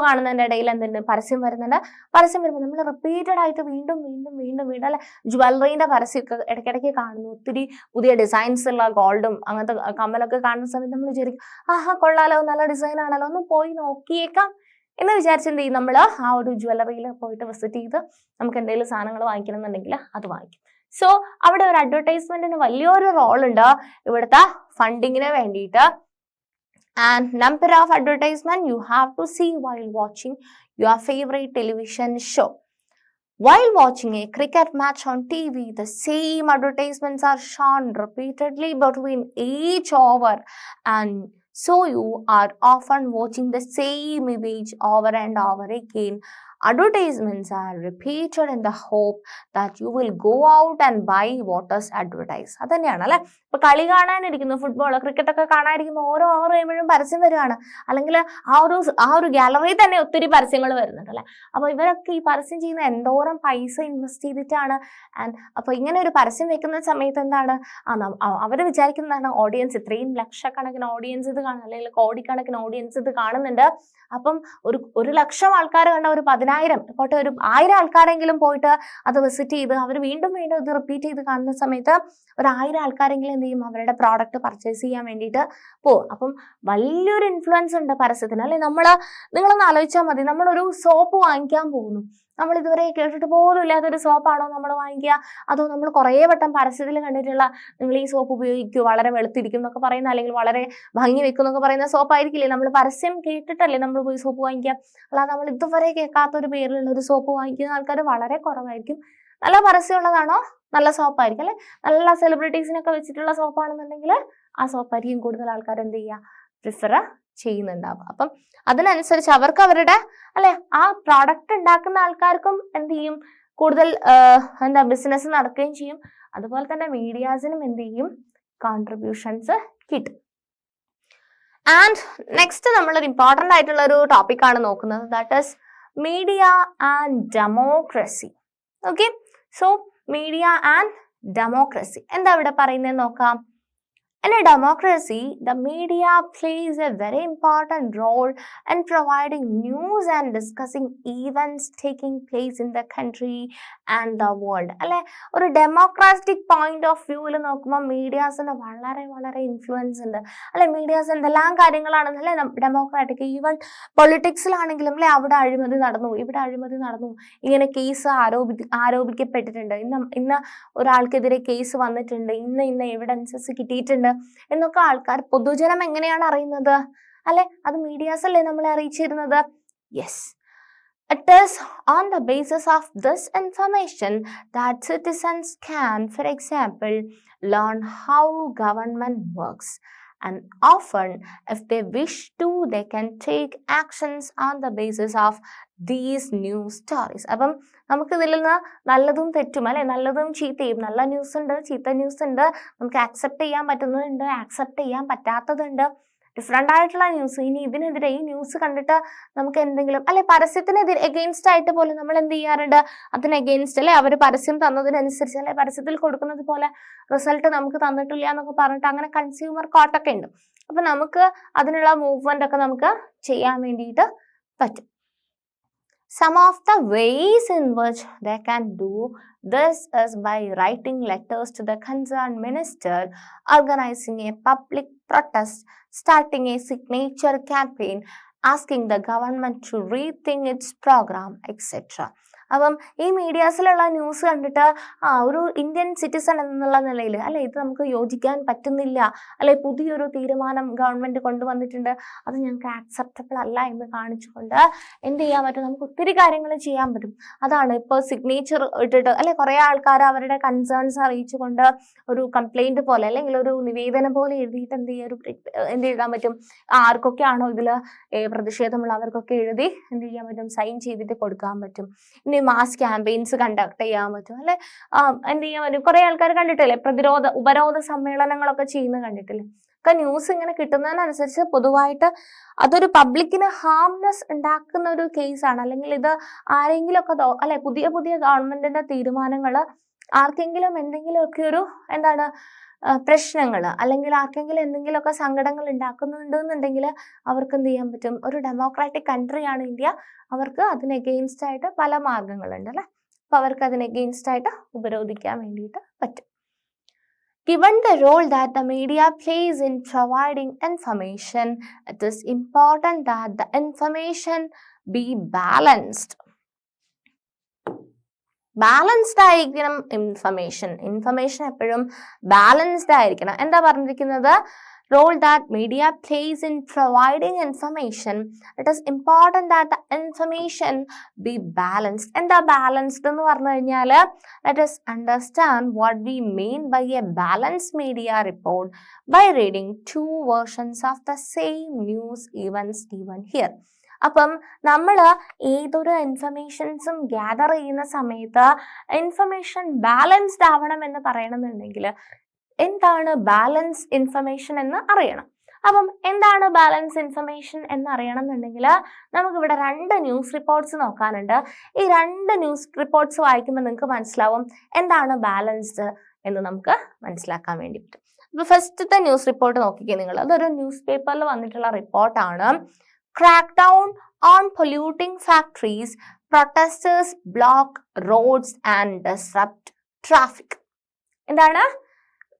കാണുന്നതിന്റെ ഇടയിൽ എന്തുണ്ട്? പരസ്യം വരുന്നുണ്ട്. പരസ്യം വരുമ്പോൾ നമ്മൾ റിപ്പീറ്റഡ് ആയിട്ട് വീണ്ടും വീണ്ടും വീണ്ടും വീണ്ടും അല്ലെ? ജ്വല്ലറിന്റെ പരസ്യമൊക്കെ ഇടയ്ക്കിടയ്ക്ക് കാണുന്നു. ഒത്തിരി പുതിയ ഡിസൈൻസ് ഉള്ള ഗോൾഡും അങ്ങനത്തെ കമ്മലൊക്കെ കാണുന്ന സമയത്ത് നമ്മൾ വിചാരിക്കും, ആഹാ കൊള്ളാലോ, നല്ല ഡിസൈൻ ആണല്ലോ, ഒന്ന് പോയി നോക്കിയേക്കാം എന്ന് വിചാരിച്ച് എന്ത് ചെയ്യും, നമ്മൾ ആ ഒരു ജ്വല്ലറിയിൽ പോയിട്ട് വിസിറ്റ് ചെയ്ത് നമുക്ക് എന്തെങ്കിലും സാധനങ്ങൾ വാങ്ങിക്കണം എന്നുണ്ടെങ്കിൽ അത് വാങ്ങിക്കും. സോ അവിടെ ഒരു അഡ്വർടൈസ്മെന്റിന് വലിയൊരു റോൾ ഉണ്ട് ഇവിടുത്തെ ഫണ്ടിങ്ങിന് വേണ്ടിയിട്ട്. And number of advertisement you have to see while watching your favorite television show. While watching a cricket match on TV, the same advertisements are shown repeatedly between each over, and so you are often watching the same image over and over again. Advertisements are repeated in the hope that you will go out and buy what is advertised. അത് തന്നെയാണ് അല്ലെ. ഇപ്പൊ കളി കാണാനിരിക്കുന്നു, football cricket ഒക്കെ കാണാനിരിക്കുമ്പോൾ ഓരോ over കഴിയുമ്പോഴും പരസ്യം വരുവാണ്, അല്ലെങ്കിൽ ആ ഒരു ഗാലറിയിൽ തന്നെ ഒത്തിരി പരസ്യങ്ങൾ വരുന്നുണ്ട് അല്ലെ. അപ്പൊ ഇവരൊക്കെ ഈ പരസ്യം ചെയ്യുന്ന എന്തോരം പൈസ ഇൻവെസ്റ്റ് ചെയ്തിട്ടാണ്. ആൻഡ് അപ്പൊ ഇങ്ങനെ ഒരു പരസ്യം വെക്കുന്ന സമയത്ത് എന്താണ്, അവർ വിചാരിക്കുന്നതാണ് ഓഡിയൻസ് ഇത്രയും ലക്ഷക്കണക്കിന് ഓഡിയൻസ് ഇത് കാണും, അല്ലെങ്കിൽ കോടിക്കണക്കിന് ഓഡിയൻസ് ഇത് കാണുന്നുണ്ട്. അപ്പം ഒരു ലക്ഷം ആൾക്കാർ കണ്ട ഒരു 10,000 പോട്ടെ ഒരു 1000 ആൾക്കാരെങ്കിലും പോയിട്ട് അത് വിസിറ്റ് ചെയ്ത് അവർ വീണ്ടും വീണ്ടും ഇത് റിപ്പീറ്റ് ചെയ്ത് കാണുന്ന സമയത്ത് ഒരു 1000 ആൾക്കാരെങ്കിലും എന്ത് ചെയ്യും, അവരുടെ പ്രോഡക്റ്റ് പർച്ചേസ് ചെയ്യാൻ വേണ്ടിയിട്ട് പോകും. അപ്പം വലിയൊരു ഇൻഫ്ലുവൻസ് ഉണ്ട് പരസ്യത്തിന് അല്ലെ. നിങ്ങളൊന്ന് ആലോചിച്ചാൽ മതി, നമ്മളൊരു സോപ്പ് വാങ്ങിക്കാൻ പോകുന്നു, നമ്മൾ ഇതുവരെ കേട്ടിട്ട് പോലും ഇല്ലാത്തൊരു സോപ്പാണോ നമ്മൾ വാങ്ങിക്കുക, അതോ നമ്മൾ കുറേ വട്ടം പരസ്യത്തിൽ കണ്ടിട്ടുള്ള നിങ്ങൾ ഈ സോപ്പ് ഉപയോഗിക്കൂ വളരെ വെളുത്തിരിക്കും എന്നൊക്കെ പറയുന്ന, അല്ലെങ്കിൽ വളരെ ഭംഗി വെക്കും എന്നൊക്കെ പറയുന്ന സോപ്പായിരിക്കില്ലേ നമ്മൾ പരസ്യം കേട്ടിട്ടല്ലേ നമ്മൾ പോയി സോപ്പ് വാങ്ങിക്കുക. അല്ലാതെ നമ്മൾ ഇതുവരെ കേൾക്കാത്തൊരു പേരിലുള്ള ഒരു സോപ്പ് വാങ്ങിക്കുന്ന ആൾക്കാർ വളരെ കുറവായിരിക്കും. നല്ല പരസ്യമുള്ളതാണോ നല്ല സോപ്പായിരിക്കും അല്ലെ. നല്ല സെലിബ്രിറ്റീസിനൊക്കെ വെച്ചിട്ടുള്ള സോപ്പാണെന്നുണ്ടെങ്കിൽ ആ സോപ്പായിരിക്കും കൂടുതൽ ആൾക്കാർ എന്ത് ചെയ്യുക, പ്രിഫർ ചെയ്യുന്നുണ്ടാവുക. അപ്പം അതിനനുസരിച്ച് അവർക്ക് അവരുടെ അല്ലെ ആ പ്രോഡക്റ്റ് ഉണ്ടാക്കുന്ന ആൾക്കാർക്കും എന്ത് ചെയ്യും, കൂടുതൽ ബിസിനസ് നടക്കുകയും ചെയ്യും. അതുപോലെ തന്നെ മീഡിയാസിനും എന്ത് ചെയ്യും, കോൺട്രിബ്യൂഷൻസ് കിട്ടും. ആൻഡ് നെക്സ്റ്റ് നമ്മളൊരു ഇമ്പോർട്ടൻ്റ് ആയിട്ടുള്ള ഒരു ടോപ്പിക്കാണ് നോക്കുന്നത്, that is media and democracy. Okay, so media and democracy എന്താ ഇവിടെ പറയുന്നത് നോക്കാം. In a democracy, the media plays a very important role in providing news and discussing events taking place in the country and the world. അല്ലെ, ഒരു democratic point of വ്യൂവിൽ നോക്കുമ്പോൾ മീഡിയാസിന് വളരെ വളരെ ഇൻഫ്ലുവൻസ് ഉണ്ട് അല്ലെ. മീഡിയാസ് എന്തെല്ലാം കാര്യങ്ങളാണെന്ന് അല്ലെ ഡെമോക്രാറ്റിക്, ഈവൻ പൊളിറ്റിക്സിലാണെങ്കിലും അല്ലെ, അവിടെ അഴിമതി നടന്നു, ഇവിടെ അഴിമതി നടന്നു, ഇങ്ങനെ കേസ് ആരോപിക്കപ്പെട്ടിട്ടുണ്ട്, ഇന്ന് ഒരാൾക്കെതിരെ കേസ് വന്നിട്ടുണ്ട്, ഇന്ന എവിഡൻസസ് കിട്ടിയിട്ടുണ്ട് എന്നൊക്കെ ആൾക്കാർ പൊതുജനം എങ്ങനെയാണ് അറിയുന്നത് അല്ലെ, അത് മീഡിയാസ് അല്ലേ നമ്മളെ അറിയിച്ചിരുന്നത്. Yes, it is on the basis of this information that citizens can, for example, learn how government works, and often if they wish to they can take actions on the basis of these news stories. അപ്പം നമുക്ക് ഇതിൽ നിന്ന് നല്ലതും തെറ്റും അല്ലെ, നല്ലതും ചീത്തയും, നല്ല ന്യൂസ് ഉണ്ട് ചീത്ത ന്യൂസ് ഉണ്ട്, നമുക്ക് ആക്സെപ്റ്റ് ചെയ്യാൻ പറ്റുന്നതുണ്ട് ആക്സെപ്റ്റ് ചെയ്യാൻ പറ്റാത്തതുണ്ട്, ഡിഫറെൻ്റ് ആയിട്ടുള്ള ന്യൂസ്. ഇനി ഇതിനെതിരെ ഈ ന്യൂസ് കണ്ടിട്ട് നമുക്ക് എന്തെങ്കിലും അല്ലെ പരസ്യത്തിനെതിരെ എഗെയിൻസ്റ്റ് ആയിട്ട് പോലും നമ്മൾ എന്ത് ചെയ്യാറുണ്ട്, അതിന് എഗെയിൻസ്റ്റ് അല്ലെ അവർ പരസ്യം തന്നതിനനുസരിച്ച് അല്ലെ പരസ്യത്തിൽ കൊടുക്കുന്നത് പോലെ റിസൾട്ട് നമുക്ക് തന്നിട്ടില്ല എന്നൊക്കെ പറഞ്ഞിട്ട് അങ്ങനെ കൺസ്യൂമർ കോട്ടൊക്കെ ഉണ്ട്. അപ്പൊ നമുക്ക് അതിനുള്ള മൂവ്മെന്റ് ഒക്കെ നമുക്ക് ചെയ്യാൻ വേണ്ടിയിട്ട് പറ്റും. Some of the ways in which they can do this is by writing letters to the concerned minister, organizing a public protest, starting a signature campaign, asking the government to rethink its program, etc. അപ്പം ഈ മീഡിയാസിലുള്ള news കണ്ടിട്ട് ഒരു Indian citizen എന്നുള്ള നിലയിൽ അല്ലെ ഇത് നമുക്ക് യോജിക്കാൻ പറ്റുന്നില്ല അല്ലെ, പുതിയൊരു തീരുമാനം ഗവൺമെന്റ് കൊണ്ടുവന്നിട്ടുണ്ട്, അത് ഞങ്ങൾക്ക് ആക്സെപ്റ്റബിൾ അല്ല എന്ന് കാണിച്ചുകൊണ്ട് എന്ത് ചെയ്യാൻ പറ്റും, നമുക്ക് ഒത്തിരി കാര്യങ്ങൾ ചെയ്യാൻ പറ്റും. അതാണ് ഇപ്പോൾ സിഗ്നേച്ചർ ഇട്ടിട്ട് അല്ലെ കുറേ ആൾക്കാർ അവരുടെ കൺസേൺസ് അറിയിച്ചുകൊണ്ട് ഒരു കംപ്ലൈന്റ് പോലെ അല്ലെങ്കിൽ ഒരു നിവേദനം പോലെ എഴുതിയിട്ട് എന്ത് എഴുതാൻ പറ്റും, ആർക്കൊക്കെ ആണോ ഇതിൽ പ്രതിഷേധമുള്ളവർക്കൊക്കെ എഴുതി എന്ത് ചെയ്യാൻ പറ്റും, സൈൻ ചെയ്തിട്ട് കൊടുക്കാൻ പറ്റും. ഇനി മാസ് ക്യാമ്പയിൻസ് കണ്ടക്ട് ചെയ്യാൻ പറ്റും അല്ലെ, എന്ത് ചെയ്യാൻ പറ്റും. കുറെ ആൾക്കാർ കണ്ടിട്ടില്ലേ ഉപരോധ സമ്മേളനങ്ങളൊക്കെ ചെയ്യുന്നത് കണ്ടിട്ടില്ലേ. ഒക്കെ ന്യൂസ് ഇങ്ങനെ കിട്ടുന്നതിനനുസരിച്ച് പൊതുവായിട്ട് അതൊരു പബ്ലിക്കിന് ഹാംനെസ് ഉണ്ടാക്കുന്ന ഒരു കേസാണ്, അല്ലെങ്കിൽ ഇത് ആരെങ്കിലും ഒക്കെ അല്ലെ പുതിയ ഗവൺമെന്റിന്റെ തീരുമാനങ്ങൾ ആർക്കെങ്കിലും എന്തെങ്കിലുമൊക്കെ ഒരു പ്രശ്നങ്ങൾ അല്ലെങ്കിൽ ആർക്കെങ്കിലും എന്തെങ്കിലുമൊക്കെ സങ്കടങ്ങൾ ഉണ്ടാക്കുന്നുണ്ടെന്നുണ്ടെങ്കിൽ അവർക്ക് എന്ത് ചെയ്യാൻ പറ്റും, ഒരു ഡെമോക്രാറ്റിക് കൺട്രിയാണ് ഇന്ത്യ, അവർക്ക് അതിന് എഗെയിൻസ്റ്റ് ആയിട്ട് പല മാർഗങ്ങളുണ്ട് അല്ലെ, അപ്പൊ അവർക്ക് അതിന് എഗെയിൻസ്റ്റ് ആയിട്ട് ഉപരോധിക്കാൻ വേണ്ടിയിട്ട് പറ്റും. Given the role that the media plays in providing information, it is important that the information be balanced. Balanced ആയിരിക്കണം ഇൻഫർമേഷൻ എപ്പോഴും ബാലൻസ്ഡ് ആയിരിക്കണം. എന്താ പറഞ്ഞിരിക്കുന്നത്? role that media plays in providing information, it is important that the information be balanced. എന്താ balanced എന്ന് പറഞ്ഞു കഴിഞ്ഞാൽ let us understand what we mean by a balanced media report by reading two versions of the same news events given here. അപ്പം നമ്മൾ ഏതൊരു ഇൻഫർമേഷൻസും gather ചെയ്യുന്ന സമയത്ത് information balanced ആവണം എന്ന് പറയണമെന്നുണ്ടെങ്കിൽ എന്താണ് ബാലൻസ് ഇൻഫർമേഷൻ എന്ന് അറിയണം. അപ്പം എന്താണ് ബാലൻസ് ഇൻഫർമേഷൻ എന്ന് അറിയണം എന്നുണ്ടെങ്കിൽ നമുക്കിവിടെ 2 ന്യൂസ് റിപ്പോർട്ട്സ് നോക്കാനുണ്ട്. ഈ 2 ന്യൂസ് റിപ്പോർട്ട്സ് വായിക്കുമ്പോൾ നിങ്ങൾക്ക് മനസ്സിലാവും എന്താണ് ബാലൻസ്ഡ് എന്ന് നമുക്ക് മനസ്സിലാക്കാൻ വേണ്ടി പറ്റും. അപ്പോൾ ഫസ്റ്റത്തെ ന്യൂസ് റിപ്പോർട്ട് നോക്കിക്കേ നിങ്ങൾ. അതൊരു ന്യൂസ് പേപ്പറിൽ വന്നിട്ടുള്ള റിപ്പോർട്ടാണ്. Crackdown on polluting factories, protesters block roads and disrupt traffic. എന്താണ്?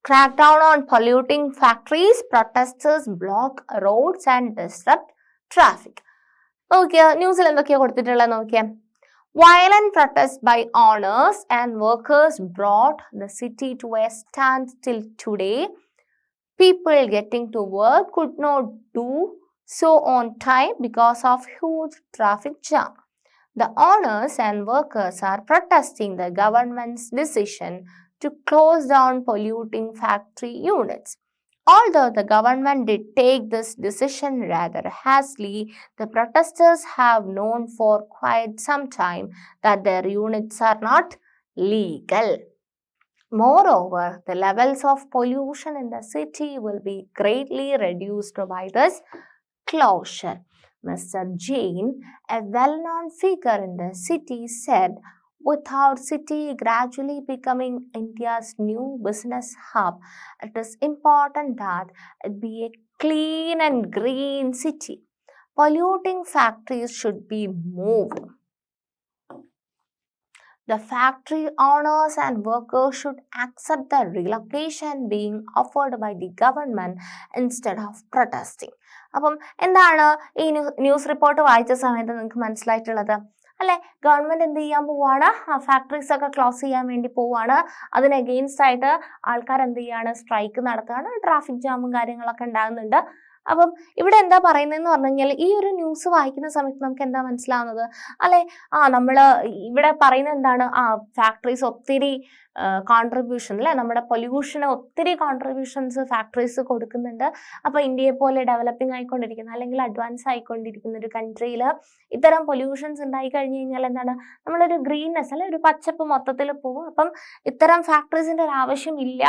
Crackdown on polluting factories, protesters block roads and disrupt traffic. നോക്കിയാ ന്യൂസിൽ എന്തൊക്കെയാ കൊടുത്തിട്ടുള്ളത് നോക്കിയാ. Violent protests by owners and workers brought the city to a standstill today. People getting to work could not do so on time because of huge traffic jam. The owners and workers are protesting the government's decision to close down polluting factory units. Although the government did take this decision rather hastily, the protesters have known for quite some time that their units are not legal. Moreover, the levels of pollution in the city will be greatly reduced by this closure. Mr. Jain, a well-known figure in the city, said, with our city gradually becoming India's new business hub, it is important that it be a clean and green city. Polluting factories should be moved. The factory owners and workers should accept the relocation being offered by the government instead of protesting. അപ്പം എന്താണ് ഈ news report വായിച്ച സമയത്ത് നിങ്ങൾക്ക് മനസ്സിലായിട്ടുള്ളത്? അല്ലെ, government എന്ത് ചെയ്യാൻ പോവാണ്? ഫാക്ടറീസ് ഒക്കെ ക്ലോസ് ചെയ്യാൻ വേണ്ടി പോവാണ്. അതിന് അഗെയിൻസ്റ്റ് ആയിട്ട് ആൾക്കാർ എന്ത് ചെയ്യാണ്? സ്ട്രൈക്ക് നടത്തുകയാണ്. ട്രാഫിക് ജാമും കാര്യങ്ങളൊക്കെ ഉണ്ടാകുന്നുണ്ട്. അപ്പം ഇവിടെ എന്താ പറയുന്നതെന്ന് പറഞ്ഞു കഴിഞ്ഞാൽ ഈ ഒരു ന്യൂസ് വായിക്കുന്ന സമയത്ത് നമുക്ക് എന്താ മനസ്സിലാവുന്നത്? അല്ലെ, നമ്മൾ ഇവിടെ പറയുന്നത് എന്താണ്? ഫാക്ടറീസ് ഒത്തിരി കോൺട്രിബ്യൂഷൻ അല്ലെ, നമ്മുടെ പൊല്യൂഷന് ഒത്തിരി കോൺട്രിബ്യൂഷൻസ് ഫാക്ടറീസ് കൊടുക്കുന്നുണ്ട്. അപ്പോൾ ഇന്ത്യയെ പോലെ ഡെവലപ്പിംഗ് ആയിക്കൊണ്ടിരിക്കുന്ന അല്ലെങ്കിൽ അഡ്വാൻസ് ആയിക്കൊണ്ടിരിക്കുന്ന ഒരു കൺട്രിയിൽ ഇത്തരം പൊല്യൂഷൻസ് ഉണ്ടായി കഴിഞ്ഞു കഴിഞ്ഞാൽ എന്താണ്? നമ്മളൊരു ഗ്രീൻനെസ് അല്ലെ, ഒരു പച്ചപ്പ് മൊത്തത്തിൽ പോകും. അപ്പം ഇത്തരം ഫാക്ടറീസിന്റെ ഒരു ആവശ്യം ഇല്ല,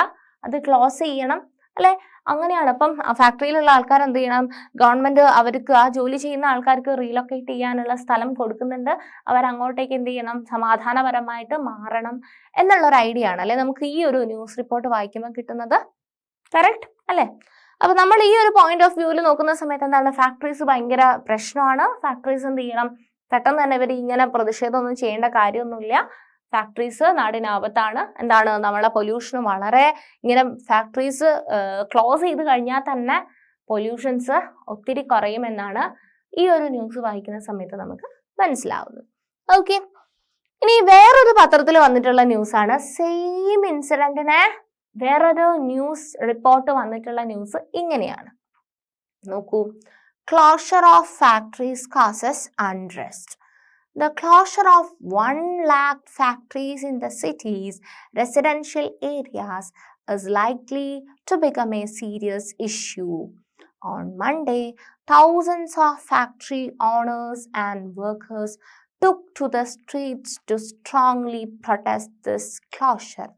അത് ക്ലോസ് ചെയ്യണം അല്ലെ, അങ്ങനെയാണ്. അപ്പം ഫാക്ടറിയിലുള്ള ആൾക്കാർ എന്ത് ചെയ്യണം? ഗവൺമെന്റ് അവർക്ക് ആ ജോലി ചെയ്യുന്ന ആൾക്കാർക്ക് റീലൊക്കേറ്റ് ചെയ്യാനുള്ള സ്ഥലം കൊടുക്കുന്നുണ്ട്. അവർ അങ്ങോട്ടേക്ക് എന്ത് ചെയ്യണം? സമാധാനപരമായിട്ട് മാറണം എന്നുള്ളൊരു ഐഡിയ ആണ് അല്ലെ നമുക്ക് ഈ ഒരു ന്യൂസ് റിപ്പോർട്ട് വായിക്കുമ്പോൾ കിട്ടുന്നത്. കറക്റ്റ് അല്ലെ? അപ്പൊ നമ്മൾ ഈ ഒരു പോയിന്റ് ഓഫ് വ്യൂവിൽ നോക്കുന്ന സമയത്ത് എന്താണ്? ഫാക്ടറീസ് ഭയങ്കര പ്രശ്നമാണ്. ഫാക്ടറീസ് എന്ത് ചെയ്യണം? പെട്ടെന്ന് തന്നെ ഇവർ ഇങ്ങനെ പ്രതിഷേധമൊന്നും ചെയ്യേണ്ട കാര്യമൊന്നുമില്ല. ഫാക്ടറീസ് നാടിനാപത്താണ്. എന്താണ്? നമ്മളെ പൊല്യൂഷൻ വളരെ ഇങ്ങനെ ഫാക്ടറീസ് ക്ലോസ് ചെയ്ത് കഴിഞ്ഞാൽ തന്നെ പൊല്യൂഷൻസ് ഒത്തിരി കുറയുമെന്നാണ് ഈ ഒരു ന്യൂസ് വായിക്കുന്ന സമയത്ത് നമുക്ക് മനസ്സിലാവുന്നത്. ഓക്കെ, ഇനി വേറൊരു പത്രത്തിൽ വന്നിട്ടുള്ള ന്യൂസാണ്. സെയിം ഇൻസിഡന്റിനെ വേറൊരു ന്യൂസ് റിപ്പോർട്ട് വന്നിട്ടുള്ള ന്യൂസ് ഇങ്ങനെയാണ്. നോക്കൂ. Closure of factories causes unrest. The closure of 1 lakh factories in the city's residential areas is likely to become a serious issue. On Monday, thousands of factory owners and workers took to the streets to strongly protest this closure.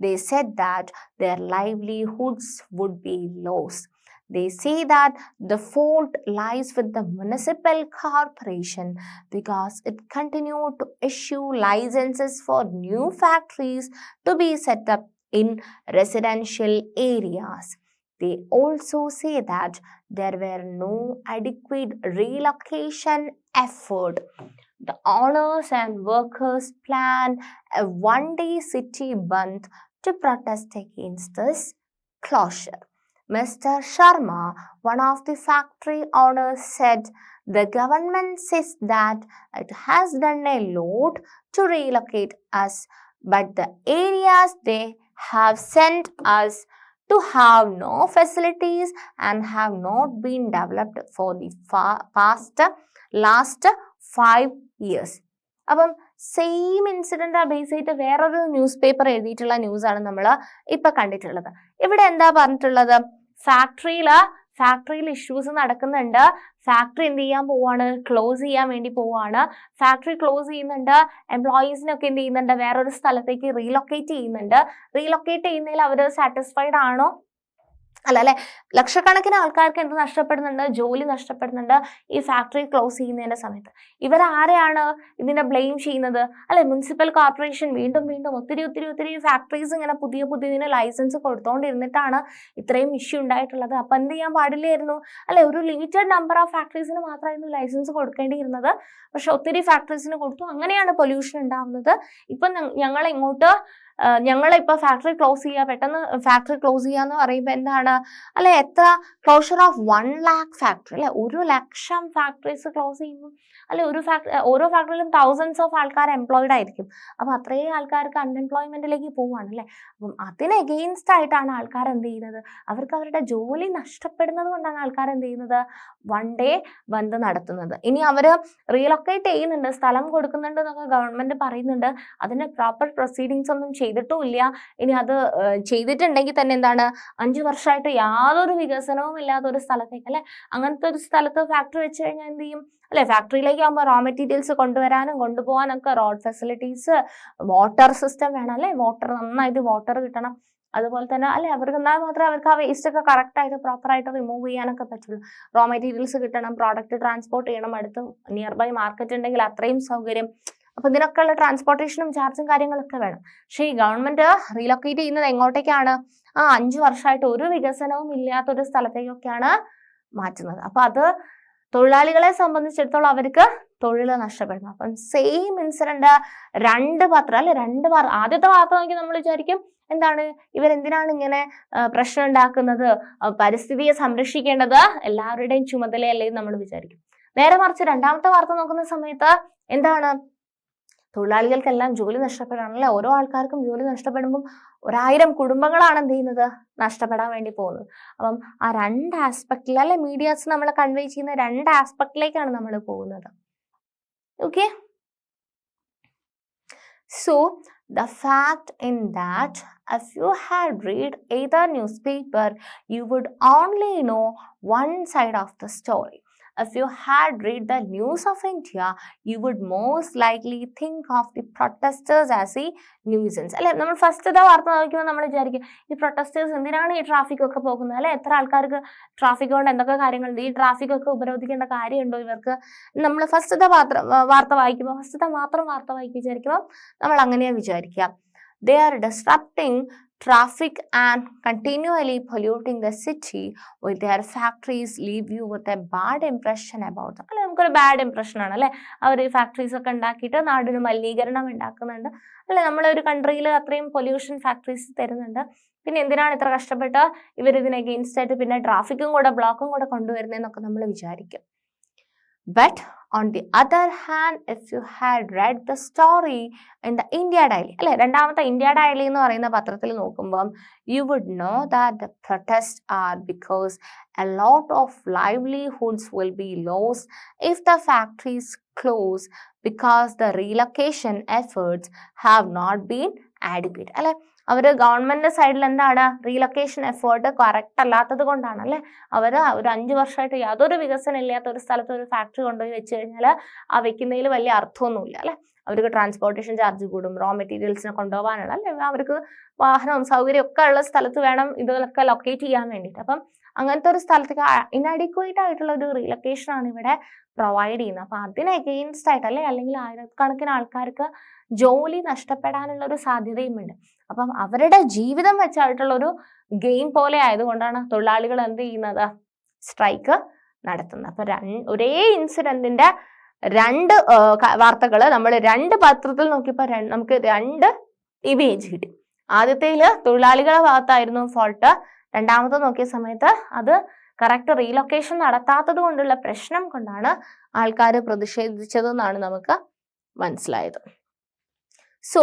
They said that their livelihoods would be lost. They say that the fault lies with the municipal corporation because it continued to issue licenses for new factories to be set up in residential areas. They also say that there were no adequate relocation effort. The owners and workers planned a one-day city bandh to protest against this closure. Mr. Sharma, one of the factory owners, said The government says that it has done a lot to relocate us, but the areas they have sent us to have no facilities and have not been developed for the last 5 years. അപ്പം same incident base ചെയ്തിട്ട് വേറൊരു news paper എഴുതിയിട്ടുള്ള news ആണ് നമ്മൾ ഇപ്പൊ കണ്ടിട്ടുള്ളത്. ഇവിടെ എന്താ പറഞ്ഞിട്ടുള്ളത്? ഫാക്ടറിയിൽ ഇഷ്യൂസ് നടക്കുന്നുണ്ട്. ഫാക്ടറി എന്ത് ചെയ്യാൻ പോവാണ്? ക്ലോസ് ചെയ്യാൻ വേണ്ടി പോവാണ്. ഫാക്ടറി ക്ലോസ് ചെയ്യുന്നുണ്ട്. എംപ്ലോയീസിനൊക്കെ എന്ത് ചെയ്യുന്നുണ്ട്? വേറൊരു സ്ഥലത്തേക്ക് റീലൊക്കേറ്റ് ചെയ്യുന്നുണ്ട്. റീലൊക്കേറ്റ് ചെയ്യുന്നതിൽ അവർ സാറ്റിസ്ഫൈഡ് ആണോ? അല്ല അല്ലെ. ലക്ഷക്കണക്കിന് ആൾക്കാർക്ക് എന്ത് നഷ്ടപ്പെടുന്നുണ്ട്? ജോലി നഷ്ടപ്പെടുന്നുണ്ട് ഈ ഫാക്ടറി ക്ലോസ് ചെയ്യുന്നതിന്റെ സമയത്ത്. ഇവരാരെയാണ് ഇതിനെ ബ്ലെയിം ചെയ്യുന്നത്? അല്ലെ, മുനിസിപ്പൽ കോർപ്പറേഷൻ വീണ്ടും ഒത്തിരി ഫാക്ടറീസ് ഇങ്ങനെ പുതിയതിന് ലൈസൻസ് കൊടുത്തോണ്ടിരുന്നിട്ടാണ് ഇത്രയും ഇഷ്യൂ ഉണ്ടായിട്ടുള്ളത്. അപ്പൊ എന്ത് ചെയ്യാൻ പാടില്ലായിരുന്നു? അല്ലെ, ഒരു ലിമിറ്റഡ് നമ്പർ ഓഫ് ഫാക്ടറീസിന് മാത്രമായിരുന്നു ലൈസൻസ് കൊടുക്കേണ്ടിയിരുന്നത്. പക്ഷെ ഒത്തിരി ഫാക്ടറീസിന് കൊടുത്തു. അങ്ങനെയാണ് പൊല്യൂഷൻ ഉണ്ടാവുന്നത്. ഇപ്പൊ ഞങ്ങളിപ്പോൾ ഫാക്ടറി ക്ലോസ് ചെയ്യുക, പെട്ടെന്ന് ഫാക്ടറി ക്ലോസ് ചെയ്യുക എന്ന് പറയുമ്പോൾ എന്താണ്? അല്ലെ, എത്ര ക്ലോഷർ ഓഫ് 1 lakh ഫാക്ടറി, അല്ലെ, 1,00,000 ഫാക്ടറീസ് ക്ലോസ് ചെയ്യുന്നു. അല്ലെ, ഓരോ ഫാക്ടറിയിലും thousands ഓഫ് ആൾക്കാർ എംപ്ലോയിഡ് ആയിരിക്കും. അപ്പൊ അത്രയും ആൾക്കാർക്ക് അൺഎംപ്ലോയ്മെന്റിലേക്ക് പോവാണ്. അല്ലെ, അപ്പം അതിന് എഗെയിൻസ്റ്റ് ആയിട്ടാണ് ആൾക്കാർ എന്ത് ചെയ്യുന്നത്? അവർക്ക് അവരുടെ ജോലി നഷ്ടപ്പെടുന്നത് കൊണ്ടാണ് ആൾക്കാർ എന്ത് ചെയ്യുന്നത്? 1 day ബന്ദ് നടത്തുന്നത്. ഇനി അവര് റീലൊക്കേറ്റ് ചെയ്യുന്നുണ്ട്, സ്ഥലം കൊടുക്കുന്നുണ്ട് എന്നൊക്കെ ഗവൺമെന്റ് പറയുന്നുണ്ട്. അതിന് പ്രോപ്പർ പ്രൊസീഡിങ്സ് ഒന്നും ചെയ്തിട്ടുമില്ല. ഇനി അത് ചെയ്തിട്ടുണ്ടെങ്കിൽ തന്നെ എന്താണ്? 5 വർഷമായിട്ട് യാതൊരു വികസനവും ഇല്ലാത്ത ഒരു സ്ഥലത്തേക്ക്, അല്ലെ, അങ്ങനത്തെ ഒരു സ്ഥലത്ത് ഫാക്ടറി വെച്ച് കഴിഞ്ഞാൽ എന്ത് ചെയ്യും? അല്ലെ, ഫാക്ടറിയിലേക്ക് ആകുമ്പോൾ റോ മെറ്റീരിയൽസ് കൊണ്ടുവരാനും കൊണ്ടുപോകാനൊക്കെ റോഡ് ഫെസിലിറ്റീസ്, വാട്ടർ സിസ്റ്റം വേണം. അല്ലെ, നന്നായിട്ട് വാട്ടർ കിട്ടണം. അതുപോലെ തന്നെ അല്ലെ, അവർക്ക് എന്നാൽ മാത്രമേ അവർക്ക് ആ വേസ്റ്റ് ഒക്കെ കറക്റ്റ് ആയിട്ട് പ്രോപ്പറായിട്ട് റിമൂവ് ചെയ്യാനൊക്കെ പറ്റുള്ളൂ. റോ മെറ്റീരിയൽസ് കിട്ടണം, പ്രോഡക്റ്റ് ട്രാൻസ്പോർട്ട് ചെയ്യണം, അടുത്ത് നിയർ ബൈ മാർക്കറ്റ് ഉണ്ടെങ്കിൽ അത്രയും സൗകര്യം. അപ്പൊ ഇതിനൊക്കെ ഉള്ള ട്രാൻസ്പോർട്ടേഷനും ചാർജും കാര്യങ്ങളൊക്കെ വേണം. പക്ഷേ ഈ ഗവൺമെന്റ് റീലൊക്കേറ്റ് ചെയ്യുന്നത് എങ്ങോട്ടേക്കാണ്? 5 വർഷമായിട്ട് ഒരു വികസനവും ഇല്ലാത്തൊരു സ്ഥലത്തേക്കൊക്കെയാണ് മാറ്റുന്നത്. അപ്പൊ അത് തൊഴിലാളികളെ സംബന്ധിച്ചിടത്തോളം അവർക്ക് തൊഴിൽ നഷ്ടപ്പെടുന്നു. അപ്പം സെയിം ഇൻസിഡന്റ് ആദ്യത്തെ വാർത്ത നോക്കി നമ്മൾ വിചാരിക്കും എന്താണ്, ഇവരെന്തിനാണ് ഇങ്ങനെ പ്രശ്നം ഉണ്ടാക്കുന്നത്? പരിസ്ഥിതിയെ സംരക്ഷിക്കേണ്ടത് എല്ലാവരുടെയും ചുമതലയല്ലേ നമ്മൾ വിചാരിക്കും. നേരെ മറിച്ച് രണ്ടാമത്തെ വാർത്ത നോക്കുന്ന സമയത്ത് എന്താണ്? തൊഴിലാളികൾക്കെല്ലാം ജോലി നഷ്ടപ്പെടാണല്ലേ. ഓരോ ആൾക്കാർക്കും ജോലി നഷ്ടപ്പെടുമ്പോൾ 1000 കുടുംബങ്ങളാണ് എന്ത് ചെയ്യുന്നത്? നഷ്ടപ്പെടാൻ വേണ്ടി പോകുന്നത്. അപ്പം ആ 2 ആസ്പെക്റ്റിൽ, അല്ലെ, മീഡിയാസ് നമ്മളെ കൺവേ ചെയ്യുന്ന 2 ആസ്പെക്റ്റിലേക്കാണ് നമ്മൾ പോകുന്നത്. Okay, so the fact in that if you had read either newspaper, you would only know one side of the story. If you had read the news of India, you would most likely think of the protesters as a nuisance. അല്ലെ, നമ്മൾ first വാർത്ത നോക്കുമ്പോൾ നമ്മൾ വിചാരിക്കും ഈ protesters എന്തിനാണ് ഈ traffic ഒക്കെ പോകുന്നത്? അല്ലെ, എത്ര ആൾക്കാർക്ക് ട്രാഫിക് കൊണ്ട് എന്തൊക്കെ കാര്യങ്ങളുണ്ട്? ഈ ട്രാഫിക് ഒക്കെ ഉപരോധിക്കേണ്ട കാര്യമുണ്ടോ ഇവർക്ക്? നമ്മൾ ഫസ്റ്റ് വാർത്ത വായിക്കുമ്പോൾ വിചാരിക്കുമ്പോൾ നമ്മൾ അങ്ങനെയാണ് വിചാരിക്കുക. They are disrupting traffic and continually polluting the city with their factories, leave you with a bad impression about them. അല്ലെ, നമുക്കൊരു ബാഡ് ഇംപ്രഷൻ ആണ്. അല്ലെ, അവർ ഈ ഫാക്ടറീസ് ഒക്കെ ഉണ്ടാക്കിയിട്ട് നാടിന് മലിനീകരണം ഉണ്ടാക്കുന്നുണ്ട്. അല്ലെ, നമ്മളൊരു കൺട്രിയിൽ അത്രയും പൊല്യൂഷൻ ഫാക്ടറീസ് തരുന്നുണ്ട്. പിന്നെ എന്തിനാണ് ഇത്ര കഷ്ടപ്പെട്ട് ഇവർ ഇതിന് അഗെയിൻസ്റ്റ് ആയിട്ട് പിന്നെ ബ്ലോക്കും കൂടെ കൊണ്ടുവരുന്നതെന്നൊക്കെ നമ്മൾ വിചാരിക്കും. But on the other hand, if you had read the story in the India Daily, അല്ലെ, രണ്ടാമത്തെ ഇന്ത്യ ഡയലി എന്ന് പറയുന്ന പത്രത്തിൽ നോക്കുമ്പോൾ you would know that the protests are because a lot of livelihoods will be lost if the factories close because the relocation efforts have not been adequate. അല്ലെ, അവർ government സൈഡിൽ എന്താണ്? Relocation effort correct അല്ലാത്തത് കൊണ്ടാണ്. അല്ലെ, അവർ ഒരു 5 വർഷമായിട്ട് യാതൊരു വികസനം ഇല്ലാത്ത ഒരു സ്ഥലത്ത് ഒരു ഫാക്ടറി കൊണ്ടുപോയി വെച്ച് കഴിഞ്ഞാൽ ആ വെക്കുന്നതിൽ വലിയ അർത്ഥമൊന്നുമില്ല. അല്ലെ, അവർക്ക് ട്രാൻസ്പോർട്ടേഷൻ ചാർജ് കൂടും, റോ മെറ്റീരിയൽസിനെ കൊണ്ടുപോകാനുള്ള, അല്ലെ, അവർക്ക് വാഹനവും സൗകര്യം ഒക്കെ ഉള്ള സ്ഥലത്ത് വേണം ഇതൊക്കെ ലൊക്കേറ്റ് ചെയ്യാൻ വേണ്ടിയിട്ട്. അപ്പം അങ്ങനത്തെ ഒരു സ്ഥലത്തേക്ക് ഇൻഅഡിക്വേറ്റ് ആയിട്ടുള്ള ഒരു റീലൊക്കേഷൻ ആണ് ഇവിടെ പ്രൊവൈഡ് ചെയ്യുന്നത്. അപ്പൊ അതിന് എഗെയിൻസ്റ്റ് ആയിട്ട്, അല്ലെങ്കിൽ ആയിരക്കണക്കിന് ആൾക്കാർക്ക് ജോലി നഷ്ടപ്പെടാനുള്ള ഒരു സാധ്യതയുമുണ്ട്. അപ്പം അവരുടെ ജീവിതം വെച്ചായിട്ടുള്ള ഒരു ഗെയിം പോലെ ആയതുകൊണ്ടാണ് തൊഴിലാളികൾ എന്ത് ചെയ്യുന്നത്? സ്ട്രൈക്ക് നടത്തുന്നത്. അപ്പൊ ഒരേ ഇൻസിഡന്റിന്റെ 2 വാർത്തകൾ നമ്മൾ 2 പത്രത്തിൽ നോക്കിയപ്പോൾ നമുക്ക് 2 ഇമേജ് കിട്ടി. ആദ്യത്തേല് തൊഴിലാളികളുടെ ഭാഗത്തായിരുന്നു ഫോൾട്ട്, രണ്ടാമത്തെ നോക്കിയ സമയത്ത് അത് കറക്റ്റ് റീലൊക്കേഷൻ നടത്താത്തത് കൊണ്ടുള്ള പ്രശ്നം കൊണ്ടാണ് ആൾക്കാർ പ്രതിഷേധിച്ചതെന്നാണ് നമുക്ക് മനസ്സിലായത്. So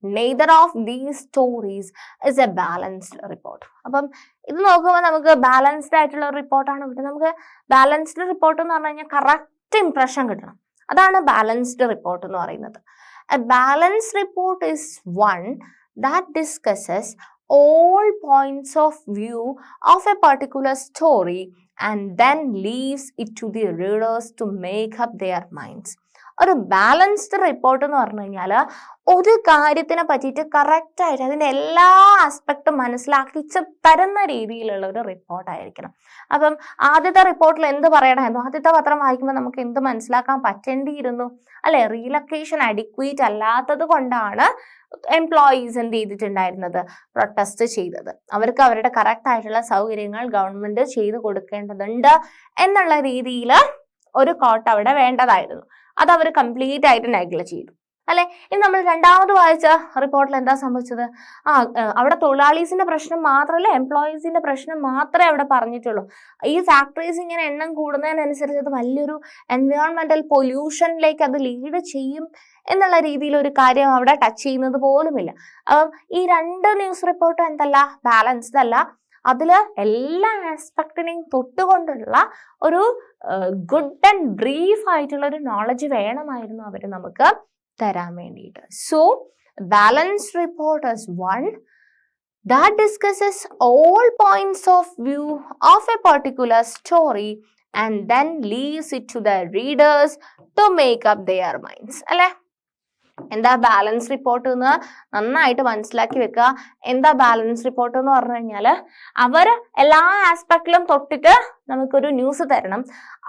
neither of these stories is a balanced report. അപ്പം ഇത് നോക്കുമ്പോൾ നമുക്ക് ബാലൻസ്ഡ് ആയിട്ടുള്ള റിപ്പോർട്ടാണ് കിട്ടുന്നത്. നമുക്ക് ബാലൻസ്ഡ് റിപ്പോർട്ട് എന്ന് പറഞ്ഞു കഴിഞ്ഞാൽ കറക്റ്റ് ഇംപ്രഷൻ കിട്ടണം. അതാണ് ബാലൻസ്ഡ് റിപ്പോർട്ട് എന്ന് പറയുന്നത്. A balanced report is one that discusses all points of view of a particular story and then leaves it to the readers to make up their minds. ഒരു balanced report എന്ന് പറഞ്ഞു കഴിഞ്ഞാൽ ഒരു കാര്യത്തിനെ പറ്റിയിട്ട് കറക്റ്റായിട്ട് അതിൻ്റെ എല്ലാ ആസ്പെക്റ്റും മനസ്സിലാക്കി തരുന്ന രീതിയിലുള്ള ഒരു റിപ്പോർട്ടായിരിക്കണം. അപ്പം ആദ്യത്തെ റിപ്പോർട്ടിൽ എന്ത് പറയണമായിരുന്നു? ആദ്യത്തെ പത്രം വായിക്കുമ്പോൾ നമുക്ക് എന്ത് മനസ്സിലാക്കാൻ പറ്റേണ്ടിയിരുന്നു അല്ലെ? റീലൊക്കേഷൻ അഡിക്വേറ്റ് അല്ലാത്തത് കൊണ്ടാണ് എംപ്ലോയീസ് എന്ത് ചെയ്തിട്ടുണ്ടായിരുന്നത്? പ്രൊട്ടസ്റ്റ് ചെയ്തത്. അവർക്ക് അവരുടെ കറക്റ്റ് ആയിട്ടുള്ള സൗകര്യങ്ങൾ ഗവൺമെന്റ് ചെയ്തു കൊടുക്കേണ്ടതുണ്ട് എന്നുള്ള രീതിയിൽ ഒരു കോട്ട് അവിടെ വേണ്ടതായിരുന്നു. അത് അവർ കംപ്ലീറ്റ് ആയിട്ട് നെഗ്ലക്റ്റ് ചെയ്തു അല്ലെ? ഇനി നമ്മൾ രണ്ടാമത് വായിച്ച റിപ്പോർട്ടിൽ എന്താ സംഭവിച്ചത്? അവിടെ തൊഴിലാളീസിന്റെ പ്രശ്നം മാത്രമല്ല, എംപ്ലോയീസിന്റെ പ്രശ്നം മാത്രമേ അവിടെ പറഞ്ഞിട്ടുള്ളൂ. ഈ ഫാക്ടറീസ് ഇങ്ങനെ എണ്ണം കൂടുന്നതിനനുസരിച്ച് അത് വലിയൊരു എൻവയോൺമെന്റൽ പൊല്യൂഷനിലേക്ക് അത് ലീഡ് ചെയ്യും എന്നുള്ള രീതിയിൽ ഒരു കാര്യം അവിടെ ടച്ച് ചെയ്യുന്നത് പോലുമില്ല. അപ്പം ഈ രണ്ട് ന്യൂസ് റിപ്പോർട്ടും എന്തല്ല, ബാലൻസ്ഡ് അല്ല. അതില് എല്ലാ ആസ്പെക്റ്റിനെയും തൊട്ടുകൊണ്ടുള്ള ഒരു ഗുഡ് ആൻഡ് ബ്രീഫ് ആയിട്ടുള്ള ഒരു നോളജ് വേണമായിരുന്നു അവർ നമുക്ക് തരാൻ വേണ്ടിയിട്ട്. So balanced report is one that discusses all points of view of a particular story and then leaves it to the readers to make up their minds. അല്ലെ? എന്താ balance report എന്ന് നന്നായിട്ട് മനസ്സിലാക്കി വെക്കുക. എന്താ ബാലൻസ് റിപ്പോർട്ട് എന്ന് പറഞ്ഞു കഴിഞ്ഞാല് അവര് എല്ലാ ആസ്പെക്റ്റിലും തൊട്ടിട്ട് നമുക്കൊരു ന്യൂസ് തരണം.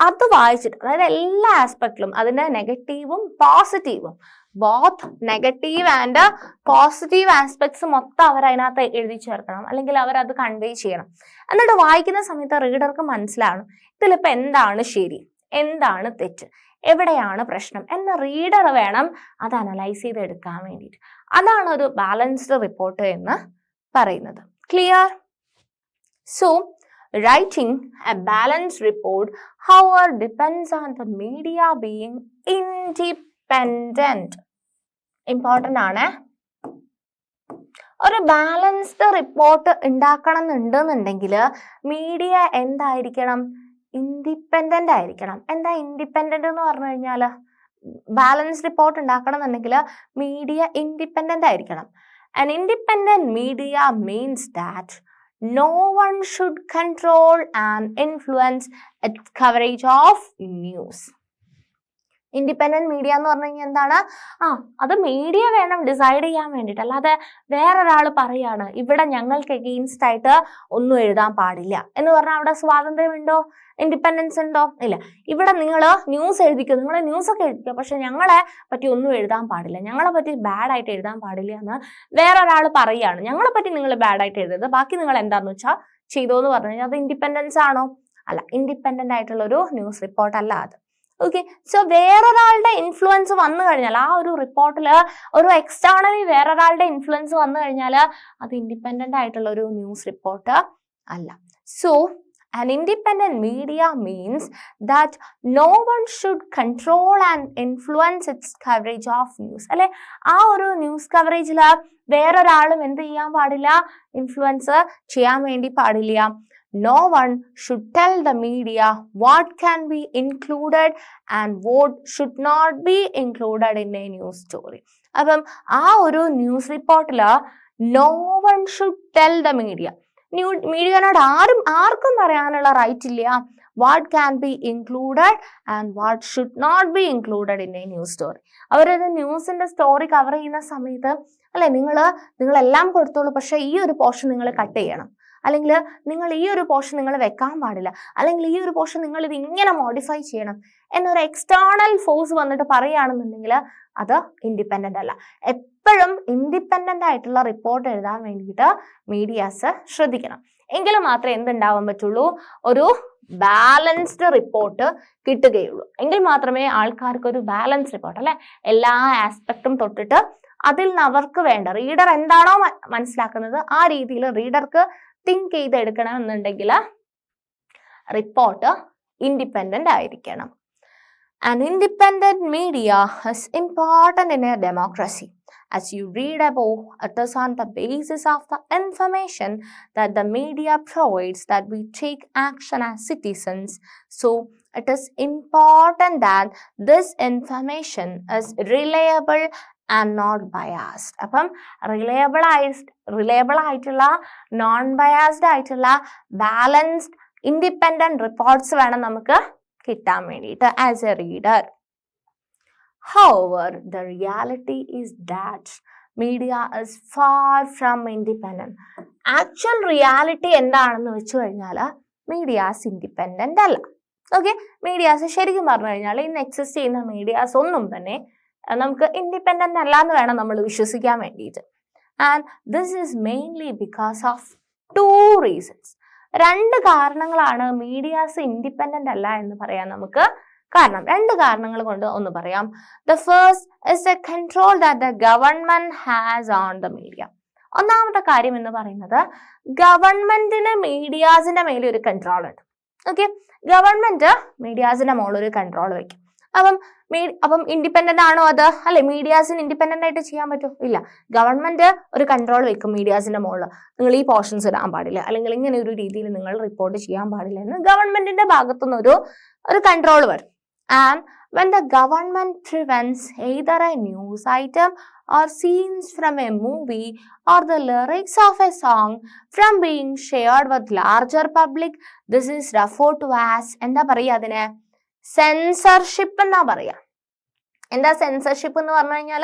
അത് വായിച്ചിട്ട്, അതായത് എല്ലാ ആസ്പെക്റ്റിലും അതിന്റെ നെഗറ്റീവും പോസിറ്റീവും, both negative and positive aspects മൊത്തം അവർ അതിനകത്ത് എഴുതി ചേർക്കണം, അല്ലെങ്കിൽ അവരത് കൺവേ ചെയ്യണം. എന്നിട്ട് വായിക്കുന്ന സമയത്ത് റീഡർക്ക് മനസ്സിലാവണം ഇതിലിപ്പോ എന്താണ് ശരി, എന്താണ് തെറ്റ്, എവിടെയാണ് പ്രശ്നം എന്ന് റീഡർ വേണം അത് അനലൈസ് ചെയ്തെടുക്കാൻ വേണ്ടിയിട്ട്. അതാണ് ഒരു ബാലൻസ്ഡ് റിപ്പോർട്ട് എന്ന് പറയുന്നത്. Clear? So writing a balanced report, however, depends on the media being independent. Important ആണ്. ഒരു ബാലൻസ്ഡ് റിപ്പോർട്ട് ഉണ്ടാക്കണം എന്നുണ്ടെന്നുണ്ടെങ്കിൽ മീഡിയ എന്തായിരിക്കണം? ഇൻഡിപെൻഡന്റ് ആയിരിക്കണം. എന്താ ഇൻഡിപെൻഡന്റ് എന്ന് പറഞ്ഞു കഴിഞ്ഞാൽ, ബാലൻസ്ഡ് റിപ്പോർട്ട് ഉണ്ടാക്കണം എന്നുണ്ടെങ്കിൽ മീഡിയ ഇൻഡിപെൻഡന്റ് ആയിരിക്കണം. An independent media means that no one should control and influence its coverage of news. Independent media എന്ന് പറഞ്ഞു കഴിഞ്ഞാൽ എന്താണ്? അത് മീഡിയ വേണം ഡിസൈഡ് ചെയ്യാൻ വേണ്ടിയിട്ട്. അല്ലാതെ വേറൊരാൾ പറയാണ് ഇവിടെ ഞങ്ങൾക്ക് എഗെയിൻസ്റ്റ് ആയിട്ട് ഒന്നും എഴുതാൻ പാടില്ല എന്ന് പറഞ്ഞാൽ അവിടെ സ്വാതന്ത്ര്യമുണ്ടോ? ഇൻഡിപെൻഡൻസ് ഉണ്ടോ? ഇല്ല. ഇവിടെ നിങ്ങൾ ന്യൂസ് എഴുതിക്കോ, നിങ്ങൾ ന്യൂസ് ഒക്കെ എഴുതിക്കോ, പക്ഷെ ഞങ്ങളെ പറ്റി ഒന്നും എഴുതാൻ പാടില്ല, ഞങ്ങളെ പറ്റി ബാഡായിട്ട് എഴുതാൻ പാടില്ല എന്ന് വേറൊരാൾ പറയുകയാണ്. ഞങ്ങളെ പറ്റി നിങ്ങൾ ബാഡായിട്ട് എഴുതരുത്, ബാക്കി നിങ്ങൾ എന്താന്ന് വെച്ചാൽ ചെയ്തോ എന്ന് പറഞ്ഞു കഴിഞ്ഞാൽ അത് ഇൻഡിപെൻഡൻസ് ആണോ? അല്ല, ഇൻഡിപെൻഡന്റ് ആയിട്ടുള്ള ഒരു ന്യൂസ് റിപ്പോർട്ട് അല്ല അത്. ഓക്കെ, സോ വേറൊരാളുടെ ഇൻഫ്ലുവൻസ് വന്നു കഴിഞ്ഞാൽ, ആ ഒരു റിപ്പോർട്ടിൽ ഒരു എക്സ്റ്റേണലി വേറൊരാളുടെ ഇൻഫ്ലുവൻസ് വന്നു കഴിഞ്ഞാൽ അത് ഇൻഡിപെൻഡന്റ് ആയിട്ടുള്ള ഒരു ന്യൂസ് റിപ്പോർട്ട് അല്ല. So an independent media means that no one should control and influence its coverage of news. അല്ലെ, ആ ഒരു ന്യൂസ് കവറേജിൽ വേറൊരാളും എന്ത് ചെയ്യാൻ പാടില്ല? ഇൻഫ്ലുവൻസ് ചെയ്യാൻ വേണ്ടി പാടില്ല. No one should tell the media what can be included and what should not be included in a news story. അപ്പം ആ ഒരു ന്യൂസ് റിപ്പോർട്ടിൽ no one should tell the media, മീഡിയനോട് ആർക്കും പറയാനുള്ള റൈറ്റ് ഇല്ല what can be included and what should not be included in a news story. അവരൊരു ന്യൂസിന്റെ story cover ചെയ്യുന്ന സമയത്ത് അല്ലെ നിങ്ങളെല്ലാം കൊടുത്തോളൂ, പക്ഷെ ഈ ഒരു പോർഷൻ നിങ്ങൾ കട്ട് ചെയ്യണം, അല്ലെങ്കിൽ നിങ്ങൾ ഈ ഒരു പോർഷൻ നിങ്ങൾ വെക്കാൻ പാടില്ല, അല്ലെങ്കിൽ ഈ ഒരു പോർഷൻ നിങ്ങൾ ഇത് ഇങ്ങനെ മോഡിഫൈ ചെയ്യണം എന്നൊരു എക്സ്റ്റേണൽ ഫോഴ്സ് വന്നിട്ട് പറയുകയാണെന്നുണ്ടെങ്കിൽ അത് ഇൻഡിപെൻഡന്റ് അല്ല. എപ്പോഴും ഇൻഡിപെൻഡന്റ് ആയിട്ടുള്ള റിപ്പോർട്ട് എഴുതാൻ വേണ്ടിയിട്ട് മീഡിയാസ് ശ്രദ്ധിക്കണം. എങ്കിൽ മാത്രമേ എന്തുണ്ടാവാൻ പറ്റുള്ളൂ? ഒരു ബാലൻസ്ഡ് റിപ്പോർട്ട് കിട്ടുകയുള്ളൂ. എങ്കിൽ മാത്രമേ ആൾക്കാർക്ക് ഒരു ബാലൻസ് റിപ്പോർട്ട്, അല്ലെ, എല്ലാ ആസ്പെക്റ്റും തൊട്ടിട്ട് അതിൽ നിന്ന് അവർക്ക് വേണ്ട റീഡർ എന്താണോ മനസ്സിലാക്കുന്നത് ആ രീതിയിൽ റീഡർക്ക് തിങ്ക് ചെയ്തെടുക്കണം എന്നുണ്ടെങ്കിൽ റിപ്പോർട്ട് ഇൻഡിപെൻഡന്റ് ആയിരിക്കണം. An independent media is important in a democracy. As you read above, it is on the basis of the information that the media provides that we take action as citizens. So, it is important that this information is reliable and not biased. അപ്പം reliable ആയിട്ടുള്ള non biased ആയിട്ടുള്ള balanced independent reports വേണം നമുക്ക് കിട്ടാൻ വേണ്ടിയിട്ട് as A reader. However, the reality is that media is far from independent. Actual reality എന്താണെന്ന് വെച്ച് കഴിഞ്ഞാൽ മീഡിയാസ് ഇൻഡിപെൻഡന്റ് അല്ല. ഓക്കെ, മീഡിയാസ് ശരിക്കും പറഞ്ഞു കഴിഞ്ഞാൽ ഇന്ന് എക്സിസ്റ്റ് ചെയ്യുന്ന മീഡിയാസ് ഒന്നും തന്നെ നമുക്ക് ഇൻഡിപെൻഡന്റ് അല്ല എന്ന് വേണം നമ്മൾ വിശ്വസിക്കാൻ വേണ്ടിയിട്ട്. And this is mainly because of 2 reasons. 2 കാരണങ്ങളാണ് മീഡിയാസ് ഇൻഡിപെൻഡന്റ് അല്ല എന്ന് പറയാൻ നമുക്ക് കാരണം. 2 കാരണങ്ങൾ കൊണ്ട് ഒന്ന് പറയാം. The first is the control that the government has on the media. ഒന്നാമത്തെ കാര്യം എന്ന് പറയുന്നത് ഗവൺമെന്റിന് മീഡിയാസിന്റെ മേലെ ഒരു കൺട്രോൾ ഉണ്ട്. ഓക്കെ, ഗവൺമെന്റ് മീഡിയാസിന്റെ മുകളിൽ ഒരു കൺട്രോൾ വെക്കും. അപ്പം ഇൻഡിപെൻഡന്റ് ആണോ അത്? അല്ലെ, മീഡിയാസിന് ഇൻഡിപെൻഡന്റ് ആയിട്ട് ചെയ്യാൻ പറ്റുമോ? ഇല്ല. ഗവൺമെന്റ് ഒരു കൺട്രോൾ വെക്കും മീഡിയാസിന്റെ മുകളിൽ. നിങ്ങൾ ഈ പോർഷൻസ് ഇടാൻ പാടില്ല, അല്ലെങ്കിൽ ഇങ്ങനെ ഒരു രീതിയിൽ നിങ്ങൾ റിപ്പോർട്ട് ചെയ്യാൻ പാടില്ല എന്ന് ഗവൺമെന്റിന്റെ ഭാഗത്തുനിന്ന് ഒരു കൺട്രോൾ വരും. And when the government prevents either a news item or scenes from a movie or the lyrics of a song from being shared with larger public, this is referred to as എന്താ പറയാ അതിനെ? Censorship എന്നാ പറയാ. എന്താ censorship എന്ന് പറഞ്ഞു കഴിഞ്ഞാൽ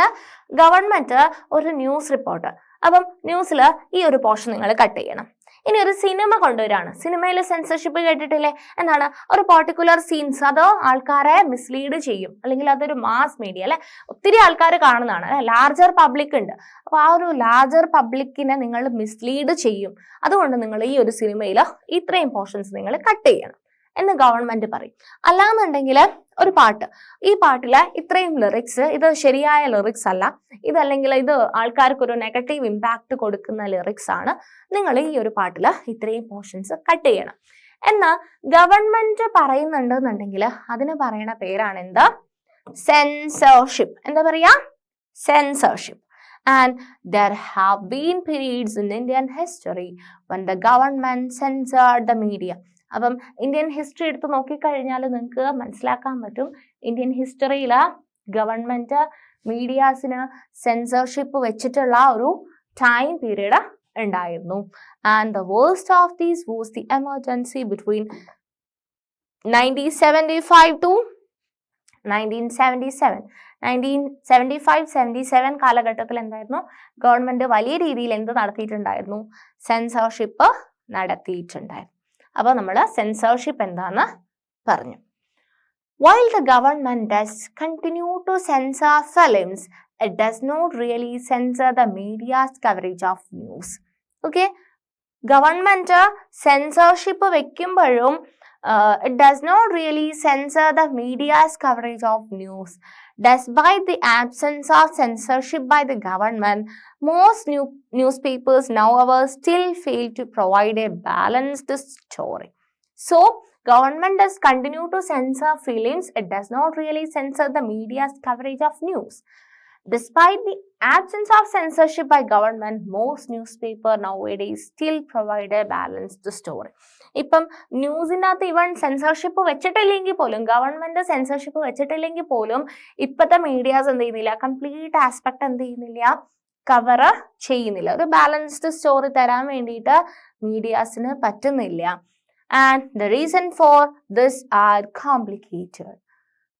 government ഒരു ന്യൂസ് റിപ്പോർട്ട്, അപ്പം ന്യൂസിൽ ഈ ഒരു പോർഷൻ നിങ്ങൾ കട്ട് ചെയ്യണം. ഇനി ഒരു സിനിമ കൊണ്ടുവരാണ്. സിനിമയിൽ സെൻസർഷിപ്പ് കേട്ടിട്ടില്ലേ? എന്താണ്? ഒരു പർട്ടിക്കുലർ സീൻസ് അത് ആൾക്കാരെ മിസ്ലീഡ് ചെയ്യും, അല്ലെങ്കിൽ അതൊരു മാസ് മീഡിയ അല്ലെ, ഒത്തിരി ആൾക്കാർ കാണുന്നതാണ്, ലാർജർ പബ്ലിക് ഉണ്ട്. അപ്പൊ ആ ഒരു ലാർജർ പബ്ലിക്കിനെ നിങ്ങൾ മിസ്ലീഡ് ചെയ്യും, അതുകൊണ്ട് നിങ്ങൾ ഈ ഒരു സിനിമയിൽ ഇത്രയും പോർഷൻസ് നിങ്ങൾ കട്ട് ചെയ്യണം എന്ന് ഗവൺമെന്റ് പറയും. അല്ലാന്നുണ്ടെങ്കിൽ ഒരു പാട്ട്, ഈ പാട്ടിലെ ഇത്രയും ലിറിക്സ് ഇത് ശരിയായ ലിറിക്സ് അല്ല, ഇതല്ലെങ്കിൽ ഇത് ആൾക്കാർക്ക് ഒരു നെഗറ്റീവ് ഇമ്പാക്ട് കൊടുക്കുന്ന ലിറിക്സ് ആണ്, നിങ്ങൾ ഈ ഒരു പാട്ടിൽ ഇത്രയും പോർഷൻസ് കട്ട് ചെയ്യണം എന്ന് ഗവൺമെന്റ് പറയുന്നുണ്ടെന്നുണ്ടെങ്കിൽ അതിന് പറയുന്ന പേരാണ് എന്താ? സെൻസർഷിപ്പ്. എന്താ പറയാ? Censorship. And there have been periods in Indian history when the government censored the media. അപ്പം ഇന്ത്യൻ ഹിസ്റ്ററി എടുത്ത് നോക്കിക്കഴിഞ്ഞാൽ നിങ്ങൾക്ക് മനസ്സിലാക്കാൻ പറ്റും, ഇന്ത്യൻ ഹിസ്റ്ററിയിൽ ഗവൺമെന്റ് മീഡിയാസിന് സെൻസർഷിപ്പ് വെച്ചിട്ടുള്ള ഒരു ടൈം പീരീഡ് ഉണ്ടായിരുന്നു. And the worst of these was the emergency between 1975 to 1977. 1975-77 കാലഘട്ടത്തിൽ എന്തായിരുന്നു? ഗവൺമെന്റ് വലിയ രീതിയിൽ എന്ത് നടത്തിയിട്ടുണ്ടായിരുന്നു? സെൻസർഷിപ്പ് നടത്തിയിട്ടുണ്ടായിരുന്നു. അപ്പോൾ നമ്മൾ സെൻസർഷിപ്പ് എന്താന്ന് പറഞ്ഞു. While the government does continue to censor films, it does not really censor the media's coverage of news. Okay, government censorship വെക്കുമ്പോഴും it does not really censor the media's coverage of news. Despite the absence of censorship by the government, most newspapers nowadays still fail to provide a balanced story. So, government does continue to censor films. It does not really censor the media's coverage of news. Despite the absence of censorship by government, most newspaper nowadays still provide a balanced story. ഇപ്പം ന്യൂസിനകത്ത് even censorship വെച്ചിട്ടില്ലെങ്കിൽ പോലും, government censorship വെച്ചിട്ടില്ലെങ്കിൽ പോലും ഇപ്പോഴത്തെ medias എന്ത് ചെയ്യുന്നില്ല? Complete aspect എന്ത് ചെയ്യുന്നില്ല? Cover ചെയ്യുന്നില്ല. ഒരു ബാലൻസ്ഡ് സ്റ്റോറി തരാൻ വേണ്ടിയിട്ട് മീഡിയാസിന് പറ്റുന്നില്ല. And the reason for this are complicated.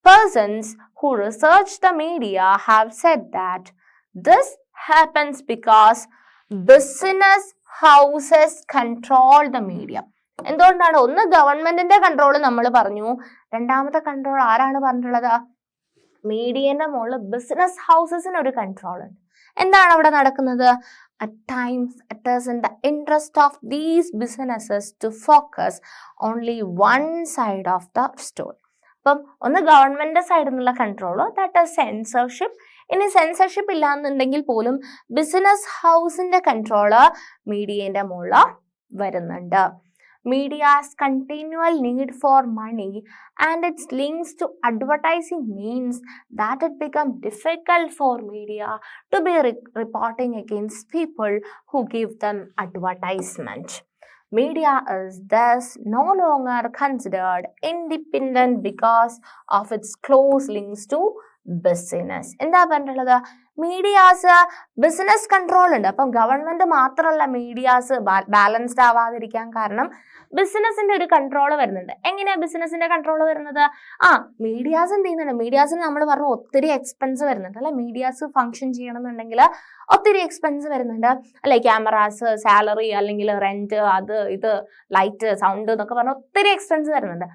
Persons who research the media have said that this happens because business houses control the media. എന്തുകൊണ്ടാണ്? ഒന്ന് ഗവൺമെന്റിന്റെ കൺട്രോൾ നമ്മൾ പറഞ്ഞു, രണ്ടാമത്തെ കൺട്രോൾ ആരാണ് പറഞ്ഞിട്ടുള്ളത്? മീഡിയന്റെ മുകളിൽ ബിസിനസ് ഹൗസസിന് ഒരു കൺട്രോൾ ഉണ്ട്. എന്താണ് അവിടെ നടക്കുന്നത്? At times it is in the interest of these businesses to focus only one side of the story. അപ്പം ഒന്ന് ഗവൺമെന്റ് സൈഡിൽ നിന്നുള്ള കൺട്രോള്, ദാറ്റ് ഈസ് സെൻസർഷിപ്പ്. ഇനി സെൻസർഷിപ്പ് ഇല്ലാന്നുണ്ടെങ്കിൽ പോലും ബിസിനസ് ഹൗസിന്റെ കൺട്രോള് മീഡിയന്റെ മുകളിൽ വരുന്നുണ്ട്. media's continual need for money and its links to advertising means that it becomes difficult for media to be reporting against people who give them advertisement. Media is thus no longer considered independent because of its close links to business. എന്താ പറഞ്ഞിട്ടുള്ളത്? Medias business control ഉണ്ട്. അപ്പം government മാത്രമല്ല medias balanced ആവാതിരിക്കാൻ കാരണം ബിസിനസിന്റെ ഒരു control വരുന്നുണ്ട്. എങ്ങനെയാ ബിസിനസിന്റെ കൺട്രോൾ വരുന്നത്? മീഡിയാസ് എന്ത് ചെയ്യുന്നുണ്ട്? മീഡിയാസിന് നമ്മൾ പറഞ്ഞു ഒത്തിരി എക്സ്പെൻസ് വരുന്നുണ്ട് അല്ലെ. മീഡിയാസ് ഫംഗ്ഷൻ ചെയ്യണമെന്നുണ്ടെങ്കിൽ ഒത്തിരി എക്സ്പെൻസ് വരുന്നുണ്ട് അല്ലെ. ക്യാമറാസ്, സാലറി, അല്ലെങ്കിൽ റെന്റ്, അത് ഇത്, ലൈറ്റ്, സൗണ്ട് എന്നൊക്കെ പറഞ്ഞാൽ ഒത്തിരി എക്സ്പെൻസ് വരുന്നുണ്ട്.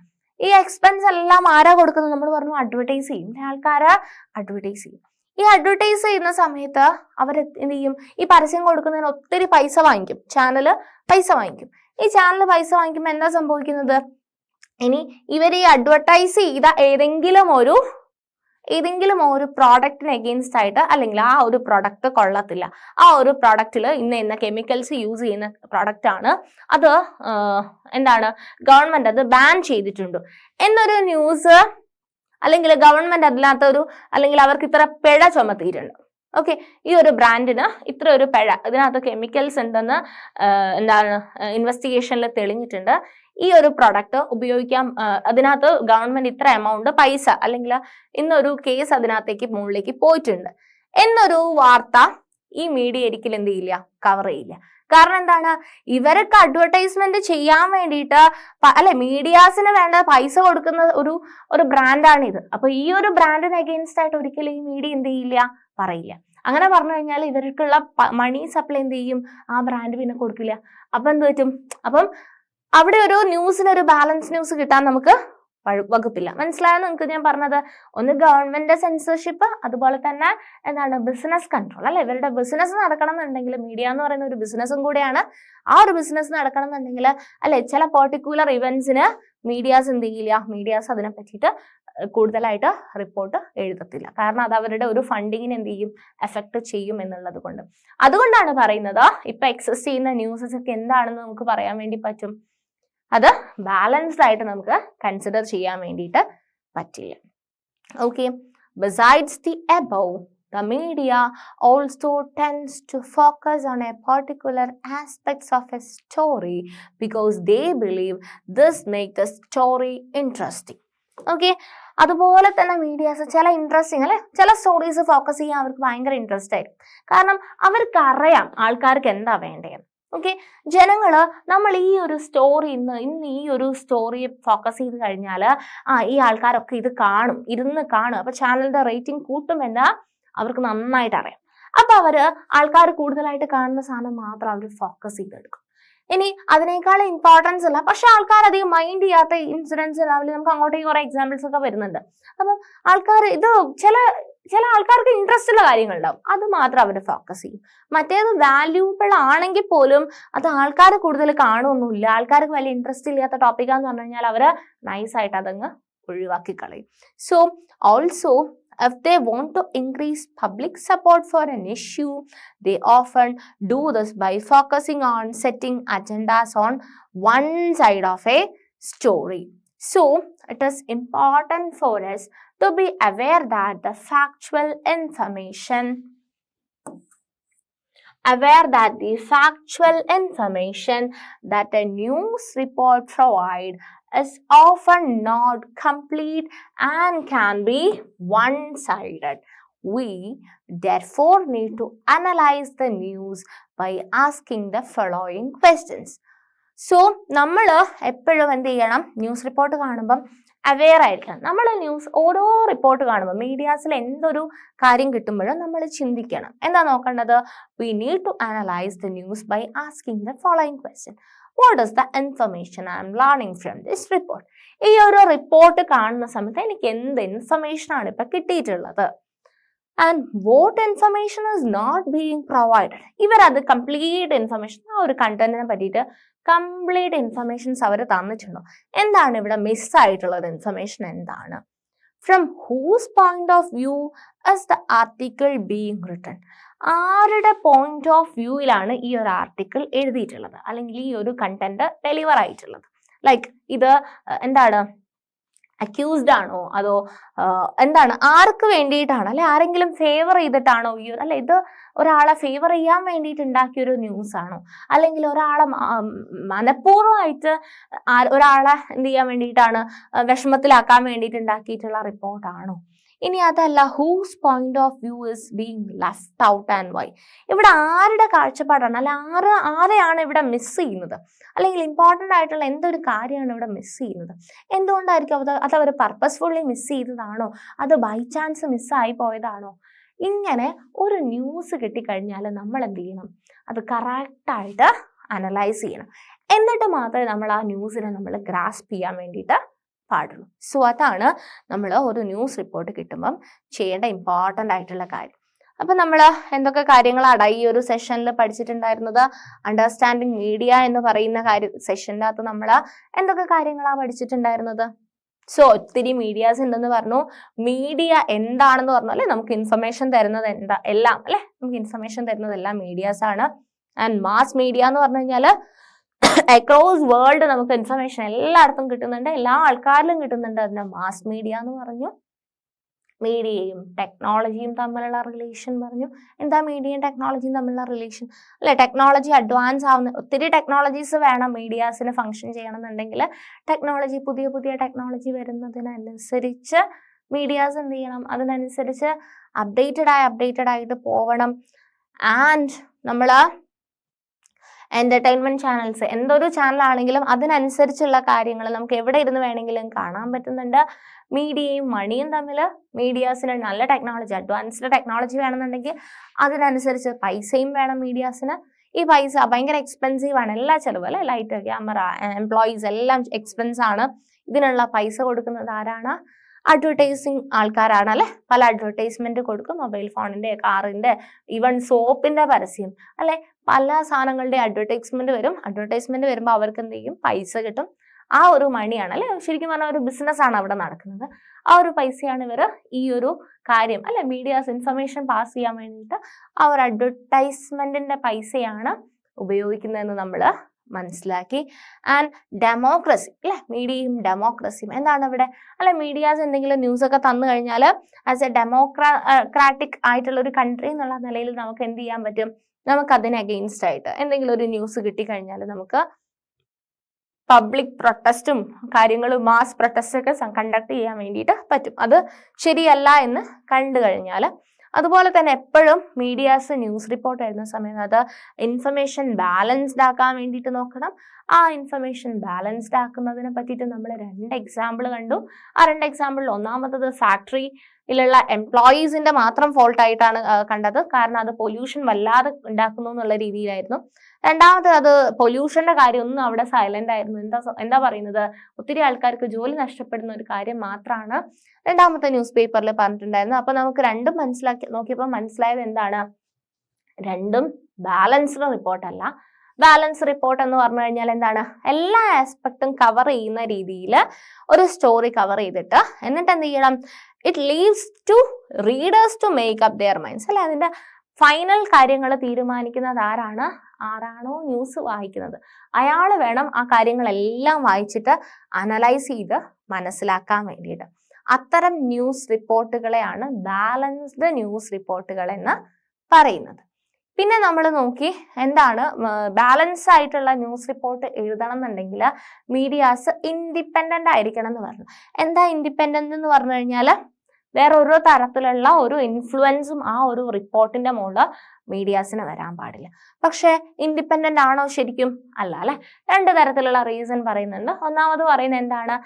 ഈ എക്സ്പെൻസ് എല്ലാം ആരാ കൊടുക്കുന്നത്? നമ്മൾ പറഞ്ഞു അഡ്വർടൈസ് ചെയ്യും. ആൾക്കാര് അഡ്വർടൈസ് ചെയ്യും. ഈ അഡ്വർടൈസ് ചെയ്യുന്ന സമയത്ത് അവർ എന്ത് ചെയ്യും? ഈ പരസ്യം കൊടുക്കുന്നതിന് ഒത്തിരി പൈസ വാങ്ങിക്കും. ചാനല് പൈസ വാങ്ങിക്കും. ഈ ചാനൽ പൈസ വാങ്ങിക്കുമ്പോൾ എന്താ സംഭവിക്കുന്നത്? ഇനി ഇവർ ഈ അഡ്വർടൈസ് ചെയ്ത ഏതെങ്കിലും ഒരു പ്രോഡക്റ്റിന് എഗെയിൻസ്റ്റ് ആയിട്ട്, അല്ലെങ്കിൽ ആ ഒരു പ്രൊഡക്റ്റ് കൊള്ളത്തില്ല, ആ ഒരു പ്രോഡക്റ്റിൽ ഇന്ന കെമിക്കൽസ് യൂസ് ചെയ്യുന്ന പ്രോഡക്റ്റ് ആണ്, അത് എന്താണ് ഗവൺമെന്റ് അത് ബാൻ ചെയ്തിട്ടുണ്ട് എന്നൊരു ന്യൂസ്, അല്ലെങ്കിൽ ഗവൺമെന്റ് അതിനകത്തൊരു, അല്ലെങ്കിൽ അവർക്ക് ഇത്ര പിഴ ചുമത്തിയിട്ടുണ്ട്. ഓക്കെ, ഈ ഒരു ബ്രാൻഡിന് ഇത്ര ഒരു പിഴ, ഇതിനകത്ത് കെമിക്കൽസ് ഉണ്ടെന്ന് ഇൻവെസ്റ്റിഗേഷനിൽ തെളിഞ്ഞിട്ടുണ്ട്. ഈ ഒരു പ്രൊഡക്റ്റ് ഉപയോഗിക്കാം, അതിനകത്ത് ഗവൺമെന്റ് ഇത്ര എമൗണ്ട് പൈസ, അല്ലെങ്കിൽ ഇന്നൊരു കേസ് അതിനകത്തേക്ക് മുകളിലേക്ക് പോയിട്ടുണ്ട് എന്നൊരു വാർത്ത ഈ മീഡിയ ഒരിക്കലും എന്ത് ചെയ്യില്ല, കവർ ചെയ്യില്ല. കാരണം എന്താണ്? ഇവർക്ക് അഡ്വർടൈസ്മെന്റ് ചെയ്യാൻ വേണ്ടിയിട്ട് അല്ലെ, മീഡിയാസിന് വേണ്ട പൈസ കൊടുക്കുന്ന ഒരു ബ്രാൻഡാണിത്. അപ്പൊ ഈ ഒരു ബ്രാൻഡിന് അഗെയിൻസ്റ്റ് ആയിട്ട് ഒരിക്കലും ഈ മീഡിയ എന്ത് ചെയ്യില്ല, പറയില്ല. അങ്ങനെ പറഞ്ഞു കഴിഞ്ഞാൽ ഇവർക്കുള്ള മണി സപ്ലൈ എന്ത് ചെയ്യും? ആ ബ്രാൻഡ് പിന്നെ കൊടുക്കില്ല. അപ്പൊ എന്ത് പറ്റും? അപ്പം അവിടെ ഒരു ന്യൂസിനൊരു ബാലൻസ് ന്യൂസ് കിട്ടാൻ നമുക്ക് വകുപ്പില്ല. മനസ്സിലായോ നിങ്ങൾക്ക് ഞാൻ പറഞ്ഞത്? ഒന്ന് ഗവൺമെന്റ് സെൻസർഷിപ്പ്, അതുപോലെ തന്നെ എന്താണ് ബിസിനസ് കൺട്രോൾ അല്ലെ. ഇവരുടെ ബിസിനസ് നടക്കണം എന്നുണ്ടെങ്കിൽ, മീഡിയ എന്ന് പറയുന്ന ഒരു ബിസിനസ്സും കൂടെയാണ്. ആ ഒരു ബിസിനസ് നടക്കണം എന്നുണ്ടെങ്കിൽ അല്ലെ, ചില പെർട്ടിക്കുലർ ഇവന്റ്സിന് മീഡിയാസ് എന്ത് ചെയ്യില്ല, മീഡിയാസ് അതിനെ പറ്റിയിട്ട് കൂടുതലായിട്ട് റിപ്പോർട്ട് എഴുതത്തില്ല. കാരണം അത് അവരുടെ ഒരു ഫണ്ടിങ്ങിന് എന്ത് ചെയ്യും, എഫക്ട് ചെയ്യും എന്നുള്ളത് കൊണ്ട്. അതുകൊണ്ടാണ് പറയുന്നത് ഇപ്പൊ എക്സിസ്റ്റ് ചെയ്യുന്ന ന്യൂസസ് ഒക്കെ എന്താണെന്ന് നമുക്ക് പറയാൻ വേണ്ടി പറ്റും. അത് ബാലൻസ്ഡ് ആയിട്ട് നമുക്ക് കൺസിഡർ ചെയ്യാൻ വേണ്ടിയിട്ട് പറ്റില്ല. Okay, besides the above, the media also tends to focus on a particular aspects of a story because they believe this makes the story interesting. Okay, അതുപോലെ തന്നെ മീഡിയാസ് ചില ഇൻട്രസ്റ്റിംഗ് അല്ലെ, ചില സ്റ്റോറീസ് ഫോക്കസ് ചെയ്യാൻ അവർക്ക് ഭയങ്കര ഇൻട്രസ്റ്റ് ആയിരിക്കും. കാരണം അവർക്ക് അറിയാം ആൾക്കാർക്ക് എന്താ വേണ്ടത്. ഓക്കെ, ജനങ്ങള് നമ്മൾ ഈ ഒരു സ്റ്റോറി ഇന്ന് ഈ ഒരു സ്റ്റോറിയെ ഫോക്കസ് ചെയ്ത് കഴിഞ്ഞാൽ ഈ ആൾക്കാരൊക്കെ ഇത് കാണും, ഇരുന്ന് കാണും, അപ്പൊ ചാനലിന്റെ റേറ്റിംഗ് കൂട്ടുമെന്ന് അവർക്ക് നന്നായിട്ട് അറിയാം. അപ്പൊ ആൾക്കാർ കൂടുതലായിട്ട് കാണുന്ന സാധനം മാത്രം അവർ ഫോക്കസ് ചെയ്തെടുക്കും. ഇനി അതിനേക്കാൾ ഇമ്പോർട്ടൻസ് ഇല്ല, പക്ഷെ ആൾക്കാർ അധികം മൈൻഡ് ചെയ്യാത്ത ഇൻസിഡൻസ് രാവിലെ നമുക്ക് അങ്ങോട്ടേക്ക് കുറെ എക്സാമ്പിൾസ് ഒക്കെ വരുന്നുണ്ട്. അപ്പം ആൾക്കാർ ഇത് ചില ആൾക്കാർക്ക് ഇൻട്രസ്റ്റ് ഉള്ള കാര്യങ്ങളുണ്ടാവും, അത് മാത്രം അവർ ഫോക്കസ് ചെയ്യും. മറ്റേത് വാല്യൂബിൾ ആണെങ്കിൽ പോലും അത് ആൾക്കാർ കൂടുതൽ കാണുമൊന്നുമില്ല, ആൾക്കാർക്ക് വലിയ ഇൻട്രസ്റ്റ് ഇല്ലാത്ത ടോപ്പിക്കാന്ന് പറഞ്ഞു കഴിഞ്ഞാൽ അവര് നൈസായിട്ട് അതങ്ങ് ഒഴിവാക്കി കളയും. So also if they want to increase public support for an issue, they often do this by focusing on setting agendas on one side of a story. So it is important for us to be aware that the factual information that a news report provide is often not complete and can be one-sided. We therefore need to analyze the news by asking the following questions. So നമ്മൾ എപ്പോഴും എന്ത് ചെയ്യണം? News report കാണുമ്പം aware ആയിരിക്കണം. നമ്മൾ ഓരോ report കാണുമ്പോൾ മീഡിയാസിൽ എന്തൊരു കാര്യം കിട്ടുമ്പോഴും നമ്മൾ ചിന്തിക്കണം. എന്താ നോക്കേണ്ടത്? We need to analyze the news by asking the following question. What is the information I am learning from this report? ഈ ഒരു റിപ്പോർട്ട് കാണുന്ന സമയത്ത് എനിക്ക് എന്ത് ഇൻഫർമേഷൻ ആണ് ഇപ്പൊ കിട്ടിയിട്ടുള്ളത്? And what information is not being provided? ഇവരത് കംപ്ലീറ്റ് ഇൻഫർമേഷൻ, ആ ഒരു കണ്ടന്റിനെ പറ്റിയിട്ട് കംപ്ലീറ്റ് ഇൻഫർമേഷൻസ് അവർ തന്നിട്ടുണ്ടോ? എന്താണ് ഇവിടെ മിസ്സായിട്ടുള്ളത്? ഇൻഫർമേഷൻ എന്താണ്? From whose point of view is the article being written? ആരുടെ പോയിന്റ് ഓഫ് വ്യൂയിലാണ് ഈ ഒരു ആർട്ടിക്കിൾ എഴുതിയിട്ടുള്ളത്, അല്ലെങ്കിൽ ഈ ഒരു കണ്ടന്റ് ഡെലിവർ ആയിട്ടുള്ളത്? ലൈക്ക് ഇത് എന്താണ്, അക്യൂസ്ഡ് ആണോ, അതോ എന്താണ്, ആർക്ക് വേണ്ടിയിട്ടാണ്, അല്ലെ ആരെങ്കിലും ഫേവർ ചെയ്തിട്ടാണോ ഈ ഒരു, അല്ലെ ഇത് ഒരാളെ ഫേവർ ചെയ്യാൻ വേണ്ടിയിട്ട് ഉണ്ടാക്കിയൊരു ന്യൂസ് ആണോ, അല്ലെങ്കിൽ ഒരാളെ മനഃപൂർവ്വമായിട്ട് ഒരാളെ എന്ത് ചെയ്യാൻ വേണ്ടിയിട്ടാണ്, വിഷമത്തിലാക്കാൻ വേണ്ടിയിട്ട് ഉണ്ടാക്കിയിട്ടുള്ള റിപ്പോർട്ടാണോ? ഇനി അതല്ല, whose point of view is being left out and why? ഇവിടെ ആരുടെ കാഴ്ചപ്പാടാണ്, അല്ല ആരെയാണ് ഇവിടെ മിസ് ചെയ്യുന്നത്, അല്ലെങ്കിൽ ഇമ്പോർട്ടൻ്റ് ആയിട്ടുള്ള എന്തൊരു കാര്യമാണ് ഇവിടെ മിസ് ചെയ്യുന്നത്? എന്തുകൊണ്ടായിരിക്കും അത് അവർ പർപ്പസ്ഫുള്ളി മിസ് ചെയ്തതാണോ, അത് ബൈ ചാൻസ് മിസ്സായി പോയതാണോ? ഇങ്ങനെ ഒരു ന്യൂസ് കിട്ടിക്കഴിഞ്ഞാൽ നമ്മൾ എന്ത് ചെയ്യണം, അത് കറക്റ്റായിട്ട് അനലൈസ് ചെയ്യണം. എന്നിട്ട് മാത്രമേ നമ്മൾ ആ ന്യൂസിനെ നമ്മൾ ഗ്രാസ്പ് ചെയ്യാൻ വേണ്ടിയിട്ട് പാടുള്ളൂ. സോ അതാണ് നമ്മൾ ഒരു ന്യൂസ് റിപ്പോർട്ട് കിട്ടുമ്പം ചെയ്യേണ്ട ഇമ്പോർട്ടൻ്റ് ആയിട്ടുള്ള കാര്യം. അപ്പം നമ്മൾ എന്തൊക്കെ കാര്യങ്ങളാണ് ഈ ഒരു സെഷനിൽ പഠിച്ചിട്ടുണ്ടായിരുന്നത്? അണ്ടർസ്റ്റാൻഡിങ് മീഡിയ എന്ന് പറയുന്ന സെഷൻ്റെ അകത്ത് നമ്മൾ എന്തൊക്കെ കാര്യങ്ങളാണ് പഠിച്ചിട്ടുണ്ടായിരുന്നത്? സോ ഒത്തിരി മീഡിയാസ് ഉണ്ടെന്ന് പറഞ്ഞു. മീഡിയ എന്താണെന്ന് പറഞ്ഞു, അല്ലെ നമുക്ക് ഇൻഫർമേഷൻ തരുന്നത് എല്ലാം അല്ലെ നമുക്ക് ഇൻഫർമേഷൻ തരുന്നത് എല്ലാം മീഡിയാസ് ആണ്. ആൻഡ് മാസ് മീഡിയ എന്ന് പറഞ്ഞു കഴിഞ്ഞാൽ അക്രോസ് വേൾഡ് നമുക്ക് ഇൻഫർമേഷൻ എല്ലായിടത്തും കിട്ടുന്നുണ്ട്, എല്ലാ ആൾക്കാരിലും കിട്ടുന്നുണ്ട്. അതിന്റെ മാസ് മീഡിയ എന്ന് പറഞ്ഞു. മീഡിയയും ടെക്നോളജിയും തമ്മിലുള്ള റിലേഷൻ പറഞ്ഞു. എന്താ മീഡിയയും ടെക്നോളജിയും തമ്മിലുള്ള റിലേഷൻ? അല്ലെ ടെക്നോളജി അഡ്വാൻസ് ആവുന്ന ഒത്തിരി ടെക്നോളജീസ് വേണം മീഡിയാസിന് ഫങ്ഷൻ ചെയ്യണമെന്നുണ്ടെങ്കിൽ. പുതിയ പുതിയ ടെക്നോളജി വരുന്നതിനനുസരിച്ച് മീഡിയാസ് എന്ത് ചെയ്യണം, അതിനനുസരിച്ച് അപ്ഡേറ്റഡ് ആയിട്ട് പോവണം. ആൻഡ് നമ്മൾ എന്റർടൈൻമെന്റ് ചാനൽസ്, എന്തൊരു ചാനലാണെങ്കിലും അതിനനുസരിച്ചുള്ള കാര്യങ്ങൾ നമുക്ക് എവിടെ ഇരുന്ന് വേണമെങ്കിലും കാണാൻ പറ്റുന്നുണ്ട്. മീഡിയയും മണിയും തമ്മിൽ മീഡിയാസിന് നല്ല ടെക്നോളജി, അഡ്വാൻസ്ഡ് ടെക്നോളജി വേണമെന്നുണ്ടെങ്കിൽ അതിനനുസരിച്ച് പൈസയും വേണം മീഡിയാസിന്. ഈ പൈസ ഭയങ്കര എക്സ്പെൻസീവ് ആണ്, എല്ലാ ചിലവ് അല്ലെ, ലൈറ്റ്, ക്യാമറ, എംപ്ലോയീസ് എല്ലാം എക്സ്പെൻസ് ആണ്. ഇതിനുള്ള പൈസ കൊടുക്കുന്നത് ആരാണ്? അഡ്വർടൈസിങ് ആൾക്കാരാണ് അല്ലെ. പല അഡ്വർടൈസ്മെന്റ് കൊടുക്കും, മൊബൈൽ ഫോണിന്റെ, കാറിന്റെ, ഈവൻ സോപ്പിന്റെ പരസ്യം അല്ലെ, പല സാധനങ്ങളുടെ അഡ്വർടൈസ്മെന്റ് വരും. അഡ്വർടൈസ്മെന്റ് വരുമ്പോൾ അവർക്ക് എന്ത് ചെയ്യും, പൈസ കിട്ടും. ആ ഒരു മണിയാണ് അല്ലെ, ശരിക്കും പറഞ്ഞാൽ ഒരു ബിസിനസ് ആണ് അവിടെ നടക്കുന്നത്. ആ ഒരു പൈസയാണ് ഇവർ ഈ ഒരു കാര്യം അല്ലെ, മീഡിയാസ് ഇൻഫർമേഷൻ പാസ് ചെയ്യാൻ വേണ്ടിയിട്ട് ആ ഒരു അഡ്വർടൈസ്മെന്റിന്റെ പൈസയാണ് ഉപയോഗിക്കുന്നതെന്ന് നമ്മൾ മനസ്സിലാക്കി. ആൻഡ് ഡെമോക്രസി അല്ലെ, മീഡിയയും ഡെമോക്രസിയും എന്താണ് ഇവിടെ അല്ലെ, മീഡിയാസ് എന്തെങ്കിലും ന്യൂസ് ഒക്കെ തന്നു കഴിഞ്ഞാൽ ആസ് എ ഡെമോക്രാറ്റിക് ആയിട്ടുള്ള ഒരു കൺട്രി എന്നുള്ള നിലയിൽ നമുക്ക് എന്ത് ചെയ്യാൻ പറ്റും, നമുക്ക് അതിന് അഗെയിൻസ്റ്റ് ആയിട്ട് എന്തെങ്കിലും ഒരു ന്യൂസ് കിട്ടിക്കഴിഞ്ഞാൽ നമുക്ക് പബ്ലിക് പ്രൊട്ടസ്റ്റും കാര്യങ്ങളും മാസ് പ്രൊട്ടസ്റ്റ് ഒക്കെ കണ്ടക്ട് ചെയ്യാൻ വേണ്ടിയിട്ട് പറ്റും. അത് ശരിയല്ല എന്ന് കണ്ടു കഴിഞ്ഞാൽ. അതുപോലെ തന്നെ എപ്പോഴും മീഡിയാസ് ന്യൂസ് റിപ്പോർട്ട് എഴുതുന്ന സമയത്ത് അത് ഇൻഫർമേഷൻ ബാലൻസ്ഡ് ആക്കാൻ വേണ്ടിയിട്ട് നോക്കണം. ആ ഇൻഫർമേഷൻ ബാലൻസ്ഡ് ആക്കുന്നതിനെ പറ്റിയിട്ട് നമ്മൾ 2 എക്സാമ്പിൾ കണ്ടു. ആ 2 എക്സാമ്പിളിൽ ഒന്നാമത്തത് ഫാക്ടറിയിലുള്ള എംപ്ലോയീസിന്റെ മാത്രം ഫോൾട്ട് ആയിട്ടാണ് കണ്ടത്, കാരണം അത് പൊല്യൂഷൻ വല്ലാതെ ഉണ്ടാക്കുന്നു എന്നുള്ള രീതിയിലായിരുന്നു. രണ്ടാമത് അത് പൊല്യൂഷന്റെ കാര്യമൊന്നും അവിടെ സൈലന്റ് ആയിരുന്നു. എന്താ പറയുന്നത്, ഒത്തിരി ആൾക്കാർക്ക് ജോലി നഷ്ടപ്പെടുന്ന ഒരു കാര്യം മാത്രമാണ് രണ്ടാമത്തെ ന്യൂസ് പേപ്പറിൽ പറഞ്ഞിട്ടുണ്ടായിരുന്നു. അപ്പൊ നമുക്ക് രണ്ടും നോക്കിയപ്പോൾ മനസ്സിലായത് എന്താണ്, രണ്ടും ബാലൻസ്ഡ് റിപ്പോർട്ട് അല്ല. ബാലൻസ് റിപ്പോർട്ട് എന്ന് പറഞ്ഞു കഴിഞ്ഞാൽ എന്താണ്, എല്ലാ ആസ്പെക്റ്റും കവർ ചെയ്യുന്ന രീതിയിൽ ഒരു സ്റ്റോറി കവർ ചെയ്തിട്ട് എന്നിട്ട് എന്ത് ചെയ്യണം, it leaves to readers to make up their minds അല്ലെ. അതിന്റെ ഫൈനൽ കാര്യങ്ങൾ തീരുമാനിക്കുന്നത് ആരാണോ ന്യൂസ് വായിക്കുന്നത് അയാൾ വേണം ആ കാര്യങ്ങളെല്ലാം വായിച്ചിട്ട് അനലൈസ് ചെയ്ത് മനസ്സിലാക്കാൻ വേണ്ടിയിട്ട്. അത്തരം ന്യൂസ് റിപ്പോർട്ടുകളെയാണ് ബാലൻസ്ഡ് ന്യൂസ് റിപ്പോർട്ടുകൾ എന്ന് പറയുന്നത്. പിന്നെ നമ്മൾ നോക്കി എന്താണ് ബാലൻസ് ആയിട്ടുള്ള ന്യൂസ് റിപ്പോർട്ട് എഴുതണം എന്നുണ്ടെങ്കിൽ മീഡിയാസ് ഇൻഡിപെൻഡന്റ് ആയിരിക്കണം എന്ന് പറഞ്ഞു. എന്താ ഇൻഡിപെൻഡന്റ് എന്ന് പറഞ്ഞു കഴിഞ്ഞാൽ വേറെ ഓരോ തരത്തിലുള്ള ഒരു ഇൻഫ്ലുവൻസും ആ ഒരു റിപ്പോർട്ടിന്റെ മുകളിൽ മീഡിയാസിന് വരാൻ പാടില്ല. പക്ഷെ ഇൻഡിപെൻഡന്റ് ആണോ ശരിക്കും? അല്ല അല്ലെ. 2 തരത്തിലുള്ള റീസൺ പറയുന്നുണ്ട്. ഒന്നാമത് പറയുന്നത് എന്താണ്,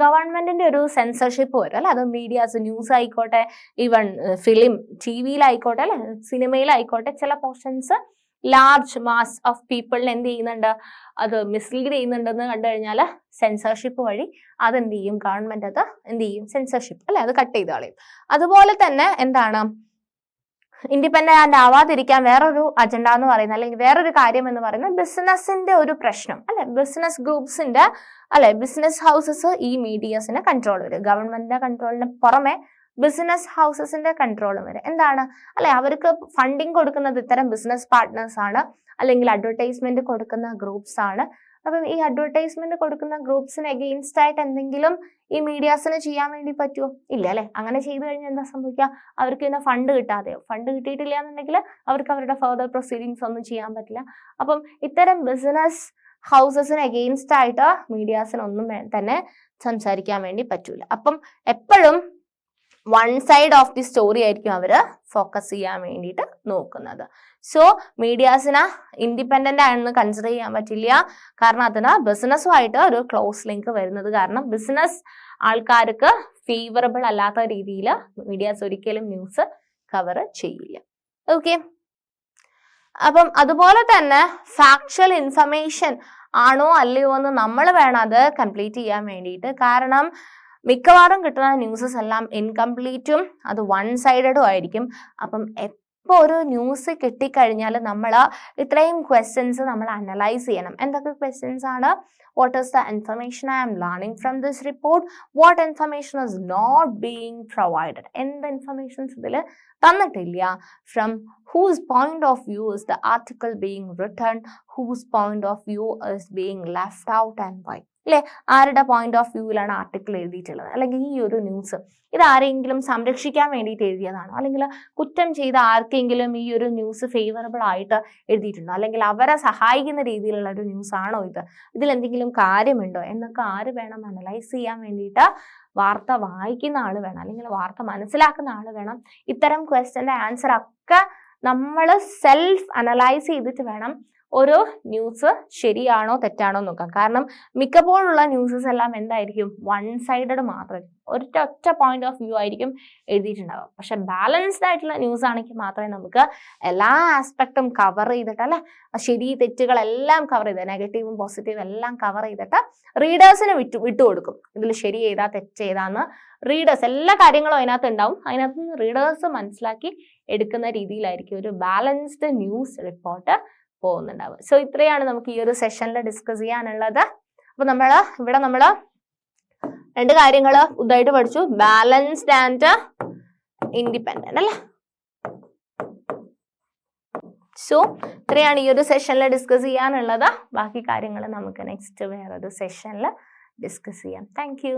ഗവൺമെന്റിന്റെ ഒരു സെൻസർഷിപ്പ് വരും അല്ലെ. അത് മീഡിയാസ്, ന്യൂസ് ആയിക്കോട്ടെ, ഈവൻ ഫിലിം, ടിവിയിലായിക്കോട്ടെ അല്ലെ, സിനിമയിലായിക്കോട്ടെ, ചില പോർഷൻസ് ലാർജ് മാസ് ഓഫ് പീപ്പിളിനെ എന്ത് ചെയ്യുന്നുണ്ട്, അത് മിസ്ലീഡ് ചെയ്യുന്നുണ്ടെന്ന് കണ്ടു കഴിഞ്ഞാൽ സെൻസർഷിപ്പ് വഴി അതെന്ത് ചെയ്യും, ഗവൺമെന്റ് അത് എന്ത് ചെയ്യും, സെൻസർഷിപ്പ് അല്ലെ, അത് കട്ട് ചെയ്ത് കളയും. അതുപോലെ തന്നെ എന്താണ്, ഇൻഡിപെൻഡന്റ് ആവാതിരിക്കാൻ വേറൊരു അജണ്ട എന്ന് പറയുന്നത്, അല്ലെങ്കിൽ വേറൊരു കാര്യം എന്ന് പറയുന്നത് ബിസിനസിന്റെ ഒരു പ്രശ്നം അല്ലെ. ബിസിനസ് ഗ്രൂപ്പ്സിന്റെ അല്ലെ, ബിസിനസ് ഹൗസസ് ഈ മീഡിയാസിന് കൺട്രോൾ വരും. ഗവൺമെന്റിന്റെ കൺട്രോളിന് പുറമെ ബിസിനസ് ഹൗസസിന്റെ കൺട്രോളും വരും. എന്താണ് അല്ലെ, അവർക്ക് ഫണ്ടിങ് കൊടുക്കുന്നത് ഇത്തരം ബിസിനസ് പാർട്ട്നേഴ്സ് ആണ്, അല്ലെങ്കിൽ അഡ്വർടൈസ്മെന്റ് കൊടുക്കുന്ന ഗ്രൂപ്പ്സ് ആണ്. അപ്പം ഈ അഡ്വർടൈസ്മെന്റ് കൊടുക്കുന്ന ഗ്രൂപ്പ്സിന് അഗെയിൻസ്റ്റ് ആയിട്ട് എന്തെങ്കിലും ഈ മീഡിയാസിന് ചെയ്യാൻ വേണ്ടി പറ്റുമോ? ഇല്ല അല്ലെ. അങ്ങനെ ചെയ്തു കഴിഞ്ഞാൽ എന്താ സംഭവിക്കുക? അവർക്ക് പിന്നെ ഫണ്ട് കിട്ടാതെയോ, ഫണ്ട് കിട്ടിയിട്ടില്ല എന്നുണ്ടെങ്കിൽ അവർക്ക് അവരുടെ ഫർദർ പ്രൊസീഡിങ്സ് ഒന്നും ചെയ്യാൻ പറ്റില്ല. അപ്പം ഇത്തരം ബിസിനസ് ഹൗസസിന് അഗെയിൻസ്റ്റ് ആയിട്ട് മീഡിയാസിന് ഒന്നും തന്നെ സംസാരിക്കാൻ വേണ്ടി പറ്റൂല. അപ്പം എപ്പോഴും one side of the story ആയിരിക്കും അവര് ഫോക്കസ് ചെയ്യാൻ വേണ്ടിയിട്ട് നോക്കുന്നത്. സോ മീഡിയാസിന് ഇൻഡിപെൻഡന്റ് ആണെന്ന് കൺസിഡർ ചെയ്യാൻ പറ്റില്ല. കാരണം അതിന് ബിസിനസ്സുമായിട്ട് ഒരു ക്ലോസ് ലിങ്ക് വരുന്നത് കാരണം ബിസിനസ് ആൾക്കാർക്ക് ഫേവറബിൾ അല്ലാത്ത രീതിയിൽ മീഡിയാസ് ഒരിക്കലും ന്യൂസ് കവർ ചെയ്യില്ല. ഓക്കെ, അപ്പം അതുപോലെ തന്നെ ഫാക്ച്വൽ ഇൻഫർമേഷൻ ആണോ അല്ലയോ എന്ന് നമ്മൾ വേണം അത് കംപ്ലീറ്റ് ചെയ്യാൻ വേണ്ടിയിട്ട്. കാരണം മിക്കവാറും കിട്ടുന്ന ന്യൂസസ് എല്ലാം ഇൻകംപ്ലീറ്റും അത് വൺ സൈഡഡും ആയിരിക്കും. അപ്പം ഇപ്പോൾ ഒരു ന്യൂസ് കിട്ടിക്കഴിഞ്ഞാൽ നമ്മൾ ഇത്രയും ക്വസ്റ്റ്യൻസ് നമ്മൾ അനലൈസ് ചെയ്യണം. എന്തൊക്കെ ക്വസ്റ്റ്യൻസ് ആണ്? What is the information I am learning from this report? What information is not being provided? എന്ത് ഇൻഫർമേഷൻസ് ഇതിൽ തന്നിട്ടില്ല? From whose point of view is the article being written? Whose point of view is being left out and why? അല്ലെ, ആരുടെ point of വ്യൂവിലാണ് article എഴുതിയിട്ടുള്ളത്? അല്ലെങ്കിൽ ഈ ഒരു news ഇത് ആരെങ്കിലും സംരക്ഷിക്കാൻ വേണ്ടിയിട്ട് എഴുതിയതാണോ, അല്ലെങ്കിൽ കുറ്റം ചെയ്ത ആർക്കെങ്കിലും ഈ ഒരു ന്യൂസ് ഫേവറബിൾ ആയിട്ട് എഴുതിയിട്ടുണ്ടോ, അല്ലെങ്കിൽ അവരെ സഹായിക്കുന്ന രീതിയിലുള്ള ഒരു ന്യൂസ് ആണോ ഇത്, ഇതിൽ എന്തെങ്കിലും കാര്യമുണ്ടോ എന്നൊക്കെ ആര് വേണം അനലൈസ് ചെയ്യാൻ വേണ്ടിയിട്ട്? വാർത്ത വായിക്കുന്ന ആള് വേണം, അല്ലെങ്കിൽ വാർത്ത മനസ്സിലാക്കുന്ന ആള് വേണം. ഇത്തരം ക്വസ്റ്റ്യന്റെ ആൻസർ ഒക്കെ നമ്മൾ സെൽഫ് അനലൈസ് ചെയ്തിട്ട് വേണം ഒരു ന്യൂസ് ശരിയാണോ തെറ്റാണോ നോക്കാം. കാരണം മിക്കപ്പോഴുള്ള ന്യൂസസ് എല്ലാം എന്തായിരിക്കും? വൺ സൈഡഡ് മാത്രമായിരിക്കും, ഒറ്റ പോയിന്റ് ഓഫ് വ്യൂ ആയിരിക്കും എഴുതിയിട്ടുണ്ടാവുക. പക്ഷെ ബാലൻസ്ഡ് ആയിട്ടുള്ള ന്യൂസ് ആണെങ്കിൽ മാത്രമേ നമുക്ക് എല്ലാ ആസ്പെക്റ്റും കവർ ചെയ്തിട്ട്, അല്ലെ, ശരി തെറ്റുകളെല്ലാം കവർ ചെയ്ത്, നെഗറ്റീവും പോസിറ്റീവും എല്ലാം കവർ ചെയ്തിട്ട് റീഡേഴ്സിന് വിട്ടുകൊടുക്കും. ഇതിൽ ശരി ചെയ്താ തെറ്റ് ചെയ്താന്ന് റീഡേഴ്സ് എല്ലാ കാര്യങ്ങളും അതിനകത്ത് ഉണ്ടാവും. അതിനകത്ത് നിന്ന് റീഡേഴ്സ് മനസ്സിലാക്കി എടുക്കുന്ന രീതിയിലായിരിക്കും ഒരു ബാലൻസ്ഡ് ന്യൂസ് റിപ്പോർട്ട് പോകുന്നുണ്ടാവുക. സോ ഇത്രയാണ് നമുക്ക് ഈ ഒരു സെഷനിൽ ഡിസ്കസ് ചെയ്യാനുള്ളത്. അപ്പൊ ഇവിടെ നമ്മൾ രണ്ട് കാര്യങ്ങൾ പുതുതായിട്ട് പഠിച്ചു, ബാലൻസ്ഡ് ആൻഡ് ഇൻഡിപെൻഡന്റ് അല്ലേ. സോ ഇത്രയാണ് ഈ ഒരു സെഷനിൽ ഡിസ്കസ് ചെയ്യാനുള്ളത്. ബാക്കി കാര്യങ്ങൾ നമുക്ക് നെക്സ്റ്റ് വേറൊരു സെഷനിൽ ഡിസ്കസ് ചെയ്യാം. Thank you.